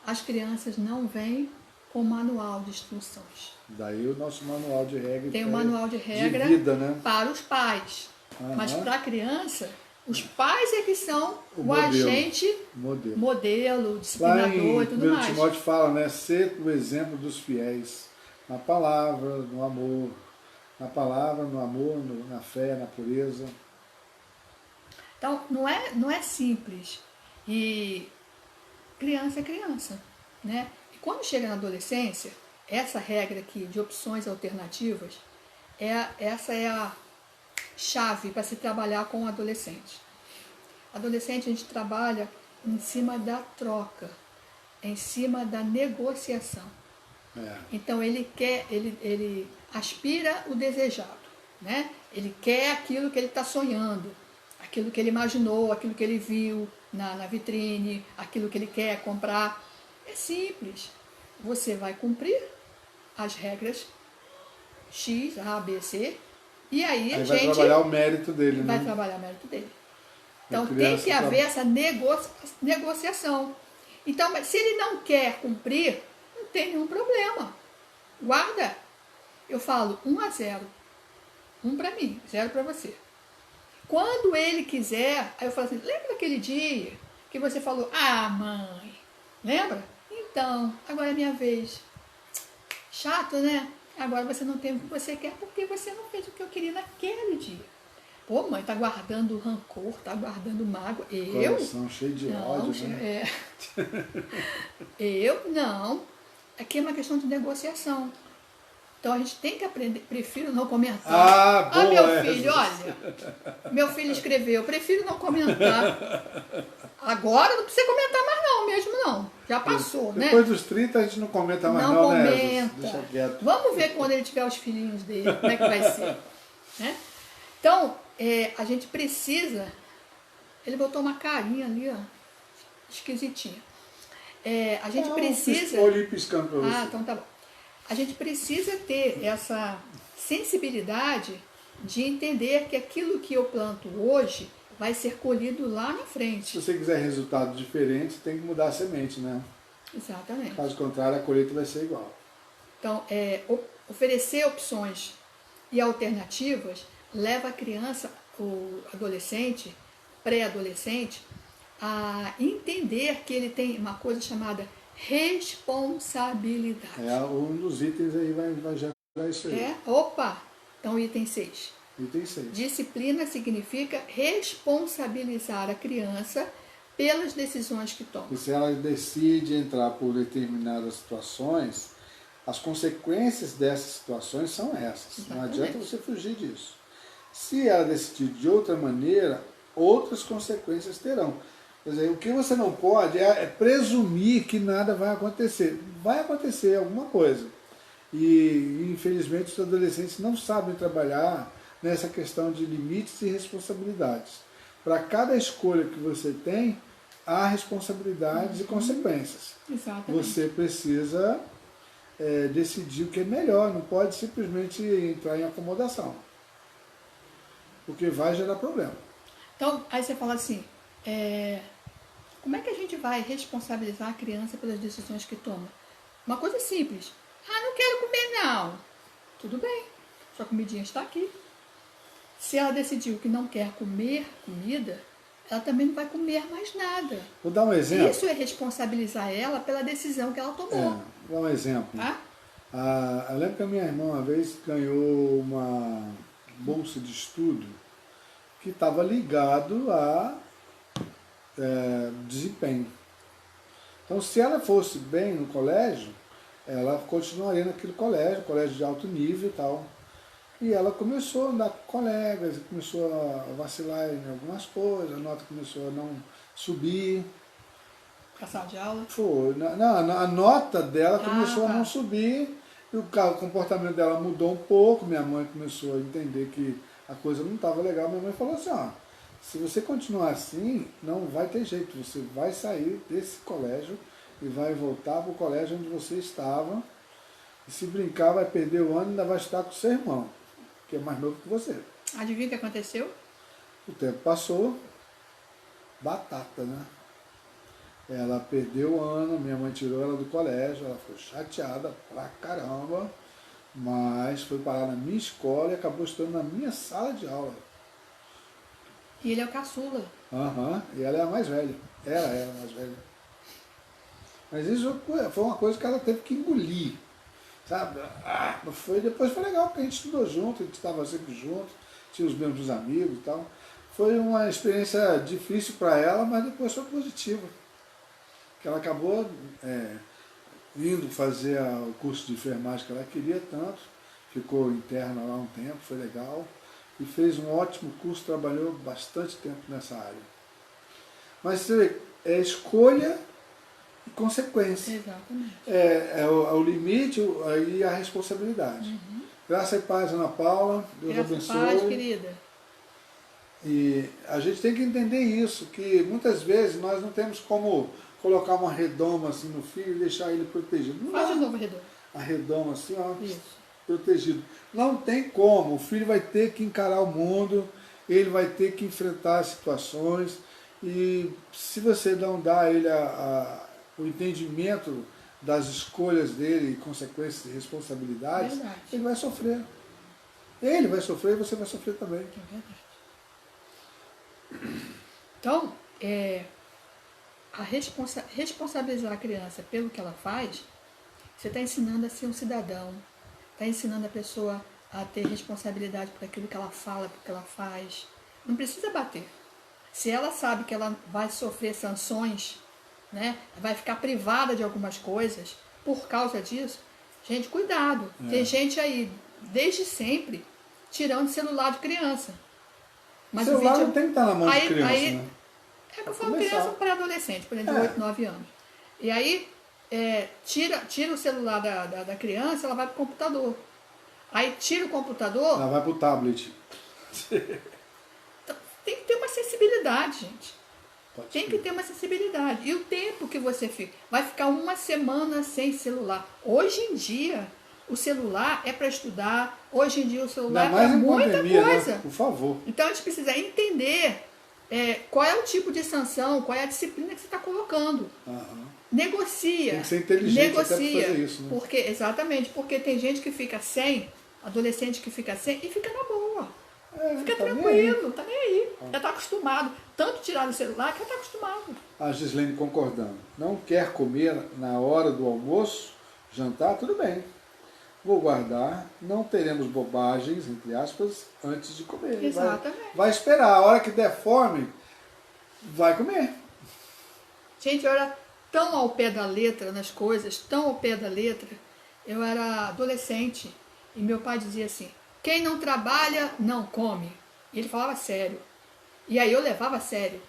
as crianças não vêm com manual de instruções. Daí o nosso manual de regra. Tem um manual de regra de vida, né? para os pais. Mas para a criança, os pais é que são o agente, modelo, disciplinador e tudo mais. Timóteo fala, né? Ser o exemplo dos fiéis. Na palavra, no amor. Na palavra, no amor, na fé, na pureza. Então, não é simples. E criança é criança, né? E quando chega na adolescência, essa regra aqui de opções alternativas, essa é a chave para se trabalhar com o adolescente. Adolescente, a gente trabalha em cima da troca, em cima da negociação. Então ele aspira o desejado, né? Ele quer aquilo que ele está sonhando, aquilo que ele imaginou, aquilo que ele viu na vitrine, aquilo que ele quer comprar. É simples. Você vai cumprir as regras X, A, B, C, e aí a gente vai trabalhar o mérito dele, vai né? trabalhar o mérito dele. Então tem que haver essa negociação. Então, mas se ele não quer cumprir, não tem nenhum problema. Guarda. Eu falo 1-0. 1 para mim, 0 para você. Quando ele quiser, aí eu falo assim, lembra daquele dia que você falou, ah, mãe, lembra? Então, agora é minha vez. Chato, né? Agora você não tem o que você quer porque você não fez o que eu queria naquele dia. Pô, mãe, tá guardando rancor, tá guardando mágoa. Coração cheio de não, ódio, né? Eu não. Aqui é uma questão de negociação. Então a gente tem que aprender. Prefiro não comentar. Ah, boa meu filho, olha. Meu filho escreveu, prefiro não comentar. Agora não precisa comentar mais não, mesmo não. Já passou, né? Depois dos 30 a gente não comenta mais não, né? Comenta. Deixa quieto. Vamos ver quando ele tiver os filhinhos dele, como é que vai ser. Né? Então, a gente precisa... Ele botou uma carinha ali, ó, esquisitinha. A gente precisa... Olhei piscando pra você. Ah, então tá bom. A gente precisa ter essa sensibilidade de entender que aquilo que eu planto hoje vai ser colhido lá na frente. Se você quiser resultado diferente, tem que mudar a semente, né? Exatamente. Caso contrário, a colheita vai ser igual. Então, oferecer opções e alternativas leva a criança, o adolescente, pré-adolescente, a entender que ele tem uma coisa chamada responsabilidade. Um dos itens aí vai gerar isso aí. Opa! Então, item 6. Item 6. Disciplina significa responsabilizar a criança pelas decisões que toma. E se ela decide entrar por determinadas situações, as consequências dessas situações são essas. Exatamente. Não adianta você fugir disso. Se ela decidir de outra maneira, outras consequências terão. Quer dizer, o que você não pode é presumir que nada vai acontecer. Vai acontecer alguma coisa. E, infelizmente, os adolescentes não sabem trabalhar nessa questão de limites e responsabilidades. Para cada escolha que você tem, há responsabilidades e consequências. Exatamente. Você precisa decidir o que é melhor, não pode simplesmente entrar em acomodação, porque vai gerar problema. Então, aí você fala assim, como é que a gente vai responsabilizar a criança pelas decisões que toma? Uma coisa simples. Ah, não quero comer não. Tudo bem, sua comidinha está aqui. Se ela decidiu que não quer comer comida, ela também não vai comer mais nada. Vou dar um exemplo. Isso é responsabilizar ela pela decisão que ela tomou. Vou dar um exemplo. Eu lembro que a minha irmã uma vez ganhou uma bolsa de estudo que estava ligado a desempenho. Então, se ela fosse bem no colégio, ela continuaria naquele colégio de alto nível e tal. E ela começou a andar com colegas, começou a vacilar em algumas coisas, a nota começou a não subir. Passar de aula? Foi. A nota dela começou a não subir, e o comportamento dela mudou um pouco, minha mãe começou a entender que a coisa não estava legal, minha mãe falou assim, se você continuar assim, não vai ter jeito, você vai sair desse colégio e vai voltar para o colégio onde você estava, e se brincar vai perder o ano e ainda vai estar com o seu irmão, que é mais novo que você. Adivinha o que aconteceu? O tempo passou, batata, né? Ela perdeu o ano, minha mãe tirou ela do colégio, ela ficou chateada pra caramba, mas foi parar na minha escola e acabou estudando na minha sala de aula. E ele é o caçula. E ela é a mais velha. Ela é a mais velha. Mas isso foi uma coisa que ela teve que engolir, sabe? Depois foi legal, porque a gente estudou junto, a gente estava sempre junto, tinha os mesmos amigos e tal. Foi uma experiência difícil para ela, mas depois foi positiva. Que ela acabou indo fazer o curso de enfermagem que ela queria tanto, ficou interna lá um tempo, foi legal, e fez um ótimo curso, trabalhou bastante tempo nessa área. Mas você vê, é escolha e consequência. Exatamente. O limite e a responsabilidade. Graça e paz, Ana Paula, Deus abençoe. Graça e paz, querida. E a gente tem que entender isso, que muitas vezes nós não temos como colocar uma redoma assim no filho e deixar ele protegido. Faz de novo a redoma. A redoma assim, Isso. Protegido. Não tem como, o filho vai ter que encarar o mundo, ele vai ter que enfrentar as situações, e se você não dá a ele o entendimento das escolhas dele, consequências e responsabilidades, ele vai sofrer. Ele vai sofrer e você vai sofrer também. É verdade. Então, responsabilizar a criança pelo que ela faz, você está ensinando a ser um cidadão, está ensinando a pessoa a ter responsabilidade por aquilo que ela fala, por que ela faz. Não precisa bater. Se ela sabe que ela vai sofrer sanções, né, vai ficar privada de algumas coisas por causa disso, gente, cuidado. Tem gente aí, desde sempre, tirando celular de criança. Mas o celular não tem que estar na mão de criança, né? É que eu falo criança para adolescente, por exemplo, de 8, 9 anos. E aí, tira o celular da criança, ela vai para o computador. Aí tira o computador... Ela vai para o tablet. Tem que ter uma sensibilidade, gente. Tem que ter uma sensibilidade. E o tempo que você fica... Vai ficar uma semana sem celular. Hoje em dia, o celular é para estudar. Hoje em dia, o celular é para muita pandemia, coisa. Né? Por favor. Então, a gente precisa entender qual é o tipo de sanção, qual é a disciplina que você está colocando. Uhum. Negocia. Tem que ser inteligente negocia, até para fazer isso. Né? Exatamente, porque tem gente que fica sem, adolescente que fica sem e fica na boa. Fica tranquilo, tá nem aí. Já está acostumado. Tanto tirar do celular que já está acostumado. A Gislene concordando. Não quer comer na hora do almoço, jantar, tudo bem. Vou guardar, não teremos bobagens, entre aspas, antes de comer. Exatamente. Vai esperar, a hora que der fome, vai comer. Gente, eu era tão ao pé da letra nas coisas, tão ao pé da letra. Eu era adolescente e meu pai dizia assim, quem não trabalha, não come. E ele falava sério. E aí eu levava a sério.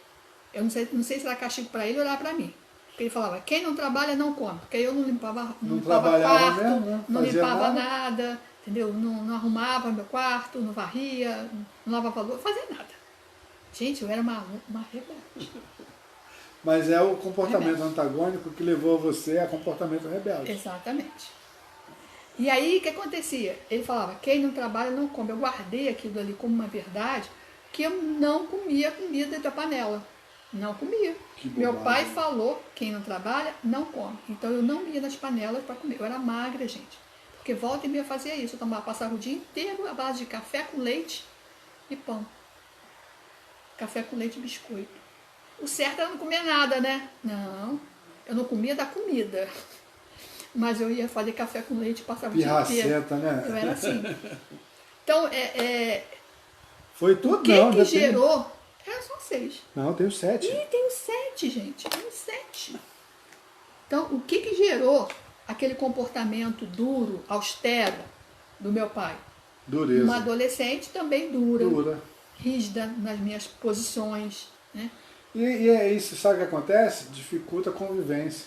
Eu não sei se era castigo para ele ou era para mim. Porque ele falava, quem não trabalha, não come. Porque aí eu não limpava quarto, mesmo, né? não limpava nada, entendeu? Não arrumava meu quarto, não varria, não lavava louça, fazia nada. Gente, eu era uma rebelde. Mas é o comportamento antagônico que levou você a comportamento rebelde. Exatamente. E aí, o que acontecia? Ele falava, quem não trabalha não come. Eu guardei aquilo ali como uma verdade, que eu não comia comida da panela. Não comia. Meu pai falou, quem não trabalha, não come. Então, eu não ia nas panelas para comer. Eu era magra, gente. Porque volta e meia fazia isso. Eu passava o dia inteiro à base de café com leite e pão. Café com leite e biscoito. O certo era não comer nada, né? Não, eu não comia da comida. Mas eu ia fazer café com leite e passava o dia inteiro. Né? Eu era assim. Então, foi tudo, o que gerou... Era só 6. Não, eu tenho 7. Ih, tenho 7, gente. Tenho 7. Então, o que gerou aquele comportamento duro, austero do meu pai? Dureza. Uma adolescente também dura. Rígida nas minhas posições, né? E é isso, sabe o que acontece? Dificulta a convivência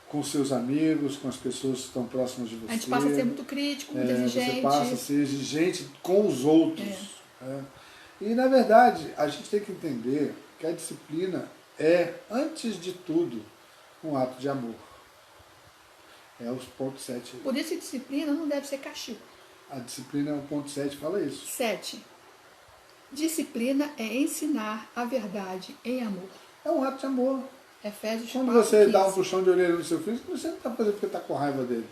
com seus amigos, com as pessoas que estão próximas de você. A gente passa a ser muito crítico, muito exigente. Você passa a ser exigente com os outros. E, na verdade, a gente tem que entender que a disciplina é, antes de tudo, um ato de amor. É os pontos 7. Por isso, a disciplina não deve ser castigo. A disciplina, o ponto 7 fala isso. 7. Disciplina é ensinar a verdade em amor. É um ato de amor. Efésios 4:15. Quando você dá um puxão de orelha no seu filho, você não está fazendo porque está com raiva dele.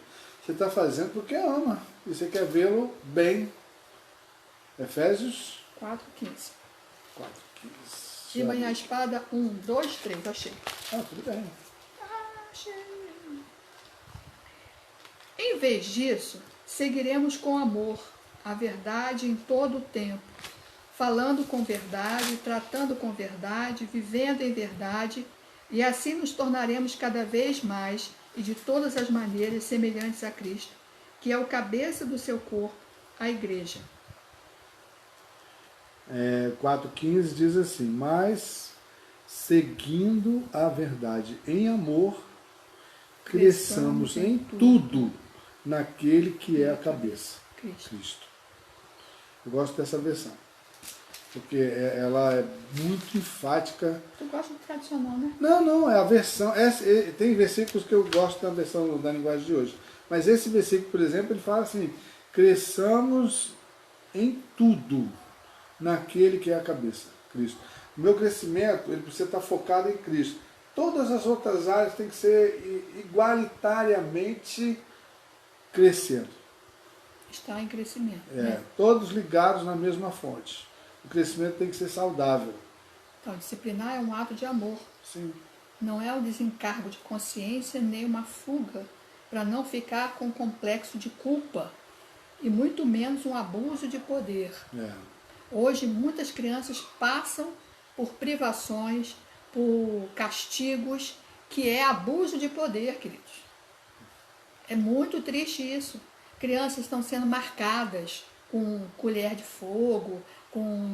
Você está fazendo porque ama. E você quer vê-lo bem. Efésios 4:15. 4:15. Riba a espada, 1, 2, 3. Achei. Tudo bem. Achei. Em vez disso, seguiremos com amor a verdade em todo o tempo, falando com verdade, tratando com verdade, vivendo em verdade, e assim nos tornaremos cada vez mais e de todas as maneiras semelhantes a Cristo, que é o cabeça do seu corpo, a igreja. 4:15 diz assim, mas seguindo a verdade em amor, cresçamos em tudo naquele que é a cabeça, Cristo. Eu gosto dessa versão, porque ela é muito enfática. Tu gosta do tradicional, né? Não, é a versão. Tem versículos que eu gosto da versão da linguagem de hoje. Mas esse versículo, por exemplo, ele fala assim, cresçamos em tudo naquele que é a cabeça, Cristo. O meu crescimento, ele precisa estar focado em Cristo. Todas as outras áreas têm que ser igualitariamente crescendo. está em crescimento. Todos ligados na mesma fonte. O crescimento tem que ser saudável. Então, disciplinar é um ato de amor. Sim. Não é um desencargo de consciência, nem uma fuga para não ficar com um complexo de culpa e muito menos um abuso de poder. Hoje, muitas crianças passam por privações, por castigos, que é abuso de poder, queridos. É muito triste isso. Crianças estão sendo marcadas com colher de fogo, com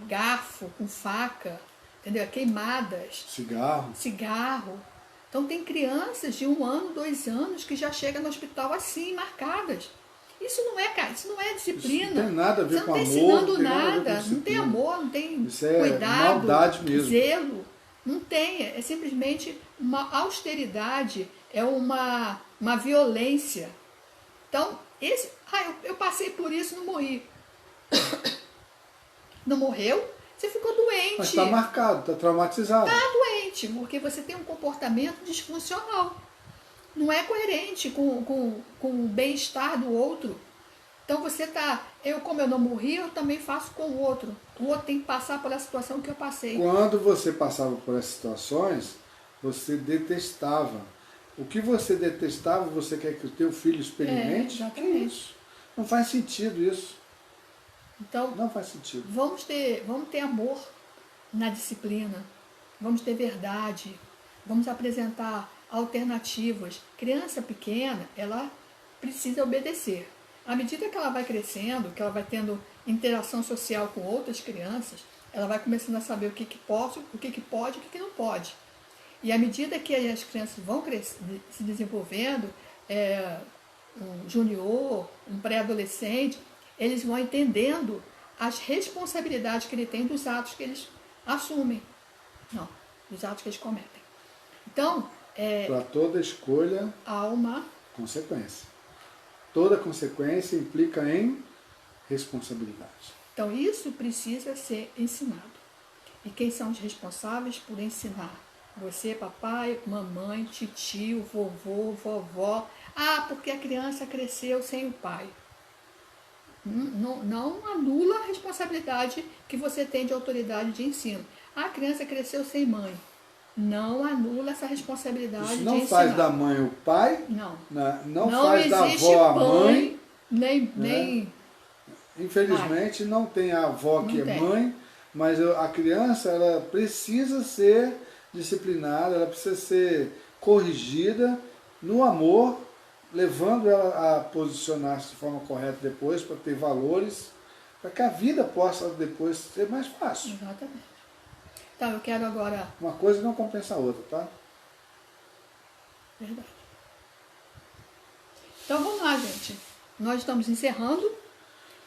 garfo, com faca, entendeu? Queimadas. Cigarro. Então tem crianças de 1 ano, 2 anos que já chegam no hospital assim, marcadas. Isso não é disciplina. Isso não tem nada a ver com amor. Você não está ensinando nada, não tem amor, não tem isso é cuidado, maldade mesmo. Zelo. Não tem, é simplesmente uma austeridade, é uma violência. Então, eu passei por isso e não morri. Não morreu? Você ficou doente. Mas está marcado, está traumatizado. Está doente, porque você tem um comportamento disfuncional. Não é coerente com o bem-estar do outro. Então você está... como eu não morri, eu também faço com o outro. O outro tem que passar pela situação que eu passei. Quando você passava por essas situações, você detestava. O que você detestava, você quer que o teu filho experimente? Exatamente. Isso. Não faz sentido isso. Então, não faz sentido. Vamos ter amor na disciplina. Vamos ter verdade. Vamos apresentar alternativas. Criança pequena, ela precisa obedecer. À medida que ela vai crescendo, que ela vai tendo interação social com outras crianças, ela vai começando a saber o que pode, o que não pode. E à medida que as crianças vão se desenvolvendo, um junior, um pré-adolescente, eles vão entendendo as responsabilidades que ele tem dos atos que eles assumem. Não, dos atos que eles cometem. Então, para toda escolha há uma consequência. Toda consequência implica em responsabilidade. Então, isso precisa ser ensinado. E quem são os responsáveis por ensinar? Você, papai, mamãe, titio, vovô, vovó. Porque a criança cresceu sem o pai. Não anula a responsabilidade que você tem de autoridade de ensino. A criança cresceu sem mãe. Não anula essa responsabilidade de ensinar. Isso não faz da mãe o pai. Não. Não faz da avó a mãe. Nem Infelizmente não tem a avó que é tem. Mãe, mas a criança ela precisa ser disciplinada, ela precisa ser corrigida no amor, levando ela a posicionar-se de forma correta depois, para ter valores, para que a vida possa depois ser mais fácil. Exatamente. Então, eu quero agora... Uma coisa não compensa a outra, tá? Verdade. Então, vamos lá, gente. Nós estamos encerrando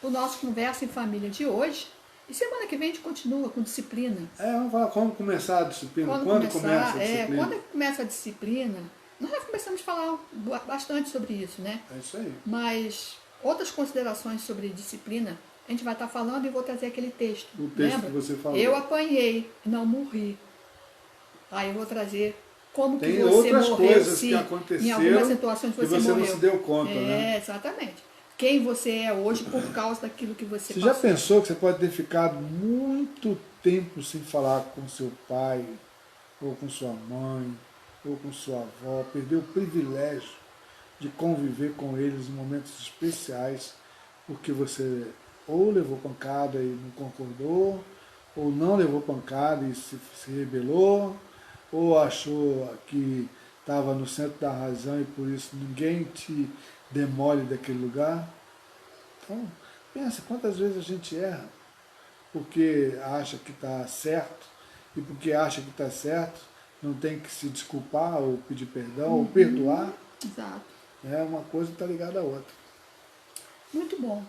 o nosso Conversa em Família de hoje. E semana que vem a gente continua com disciplina. Vamos falar como começar a disciplina. Quando começa a disciplina? Quando começa a disciplina, nós já começamos a falar bastante sobre isso, né? É isso aí. Mas outras considerações sobre disciplina, a gente vai estar falando e vou trazer aquele texto. O texto lembra? que você falou. Eu apanhei, não morri. Aí eu vou trazer como Tem que você outras morreu, coisas se que aconteceram em algumas situações que você você morreu. não se deu conta, né? Exatamente. Quem você é hoje por causa daquilo que você Você passou. já pensou que você pode ter ficado muito tempo sem falar com seu pai, ou com sua mãe, ou com sua avó, perdeu o privilégio de conviver com eles em momentos especiais, porque você ou levou pancada e não concordou, ou não levou pancada e se rebelou, ou achou que estava no centro da razão e por isso ninguém te demole daquele lugar. Então, pensa quantas vezes a gente erra porque acha que está certo e porque acha que está certo não tem que se desculpar ou pedir perdão ou perdoar. Exato. Uma coisa está ligada à outra. Muito bom.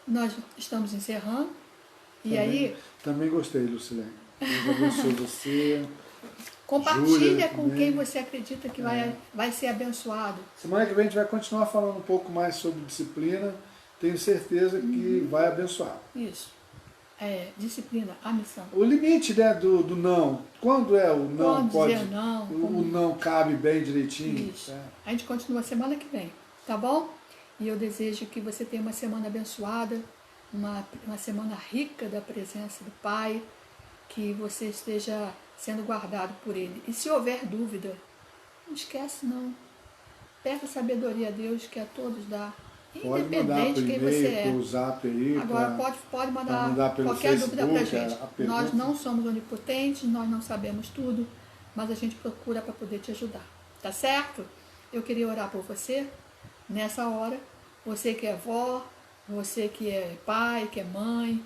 Nós estamos encerrando. E Também gostei, Lucilene. Deus abençoe você. Compartilha Júlia, com quem você acredita que vai ser abençoado. Semana que vem a gente vai continuar falando um pouco mais sobre disciplina. Tenho certeza que vai abençoar. Isso. Disciplina, a missão. O limite, né, do não. Quando é o não? Quando pode dizer não. O não cabe bem direitinho. Isso. A gente continua semana que vem. Tá bom? E eu desejo que você tenha uma semana abençoada, uma semana rica da presença do Pai, que você esteja sendo guardado por Ele. E se houver dúvida, não esquece não. Peça sabedoria a Deus, que a todos dá. Independente de quem você é. Zap aí, agora pode mandar qualquer Facebook, dúvida para a gente. Nós não somos onipotentes, nós não sabemos tudo, mas a gente procura para poder te ajudar. Tá certo? Eu queria orar por você nessa hora. Você que é avó, você que é pai, que é mãe,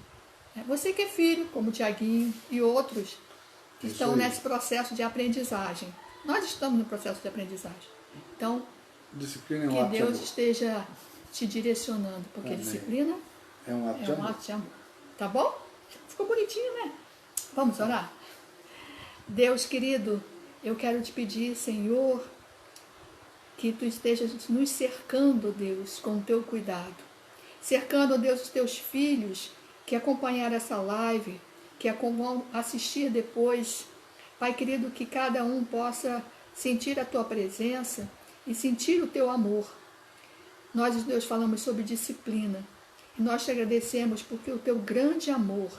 você que é filho, como o Tiaguinho e outros que estão nesse processo de aprendizagem. Nós estamos no processo de aprendizagem. Então, disciplina que Deus esteja te direcionando, porque Amém. Disciplina é um ato de amor. Tá bom? Ficou bonitinho, né? Vamos orar? Deus querido, eu quero te pedir, Senhor, que tu estejas nos cercando, Deus, com o teu cuidado. Cercando, Deus, os teus filhos que acompanharam essa live, que vão assistir depois. Pai querido, que cada um possa sentir a tua presença e sentir o teu amor. Nós, Deus, falamos sobre disciplina. E nós te agradecemos porque o teu grande amor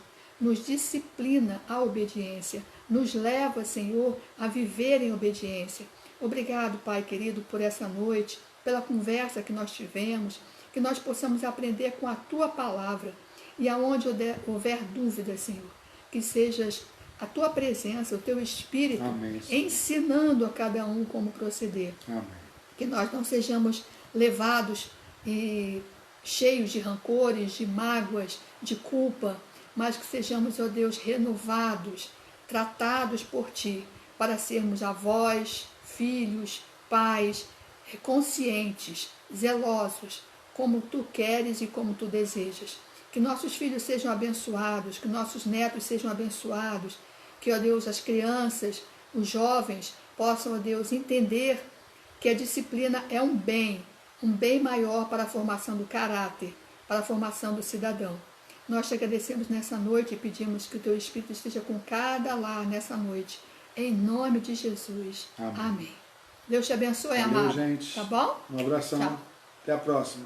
nos disciplina à obediência, nos leva, Senhor, a viver em obediência. Obrigado, Pai querido, por essa noite, pela conversa que nós tivemos, que nós possamos aprender com a tua palavra. E aonde houver dúvida, Senhor, que sejas a tua presença, o teu Espírito, Amém, ensinando a cada um como proceder. Amém. Que nós não sejamos levados e cheios de rancores, de mágoas, de culpa, mas que sejamos, ó Deus, renovados, tratados por Ti, para sermos avós, filhos, pais, conscientes, zelosos, como Tu queres e como Tu desejas. Que nossos filhos sejam abençoados, que nossos netos sejam abençoados, que, ó Deus, as crianças, os jovens possam, ó Deus, entender que a disciplina é um bem maior para a formação do caráter, para a formação do cidadão. Nós te agradecemos nessa noite e pedimos que o teu Espírito esteja com cada lar nessa noite, em nome de Jesus. Amém. Deus te abençoe, Valeu, amado. gente. Tá bom? Um abração. Tchau. Até a próxima.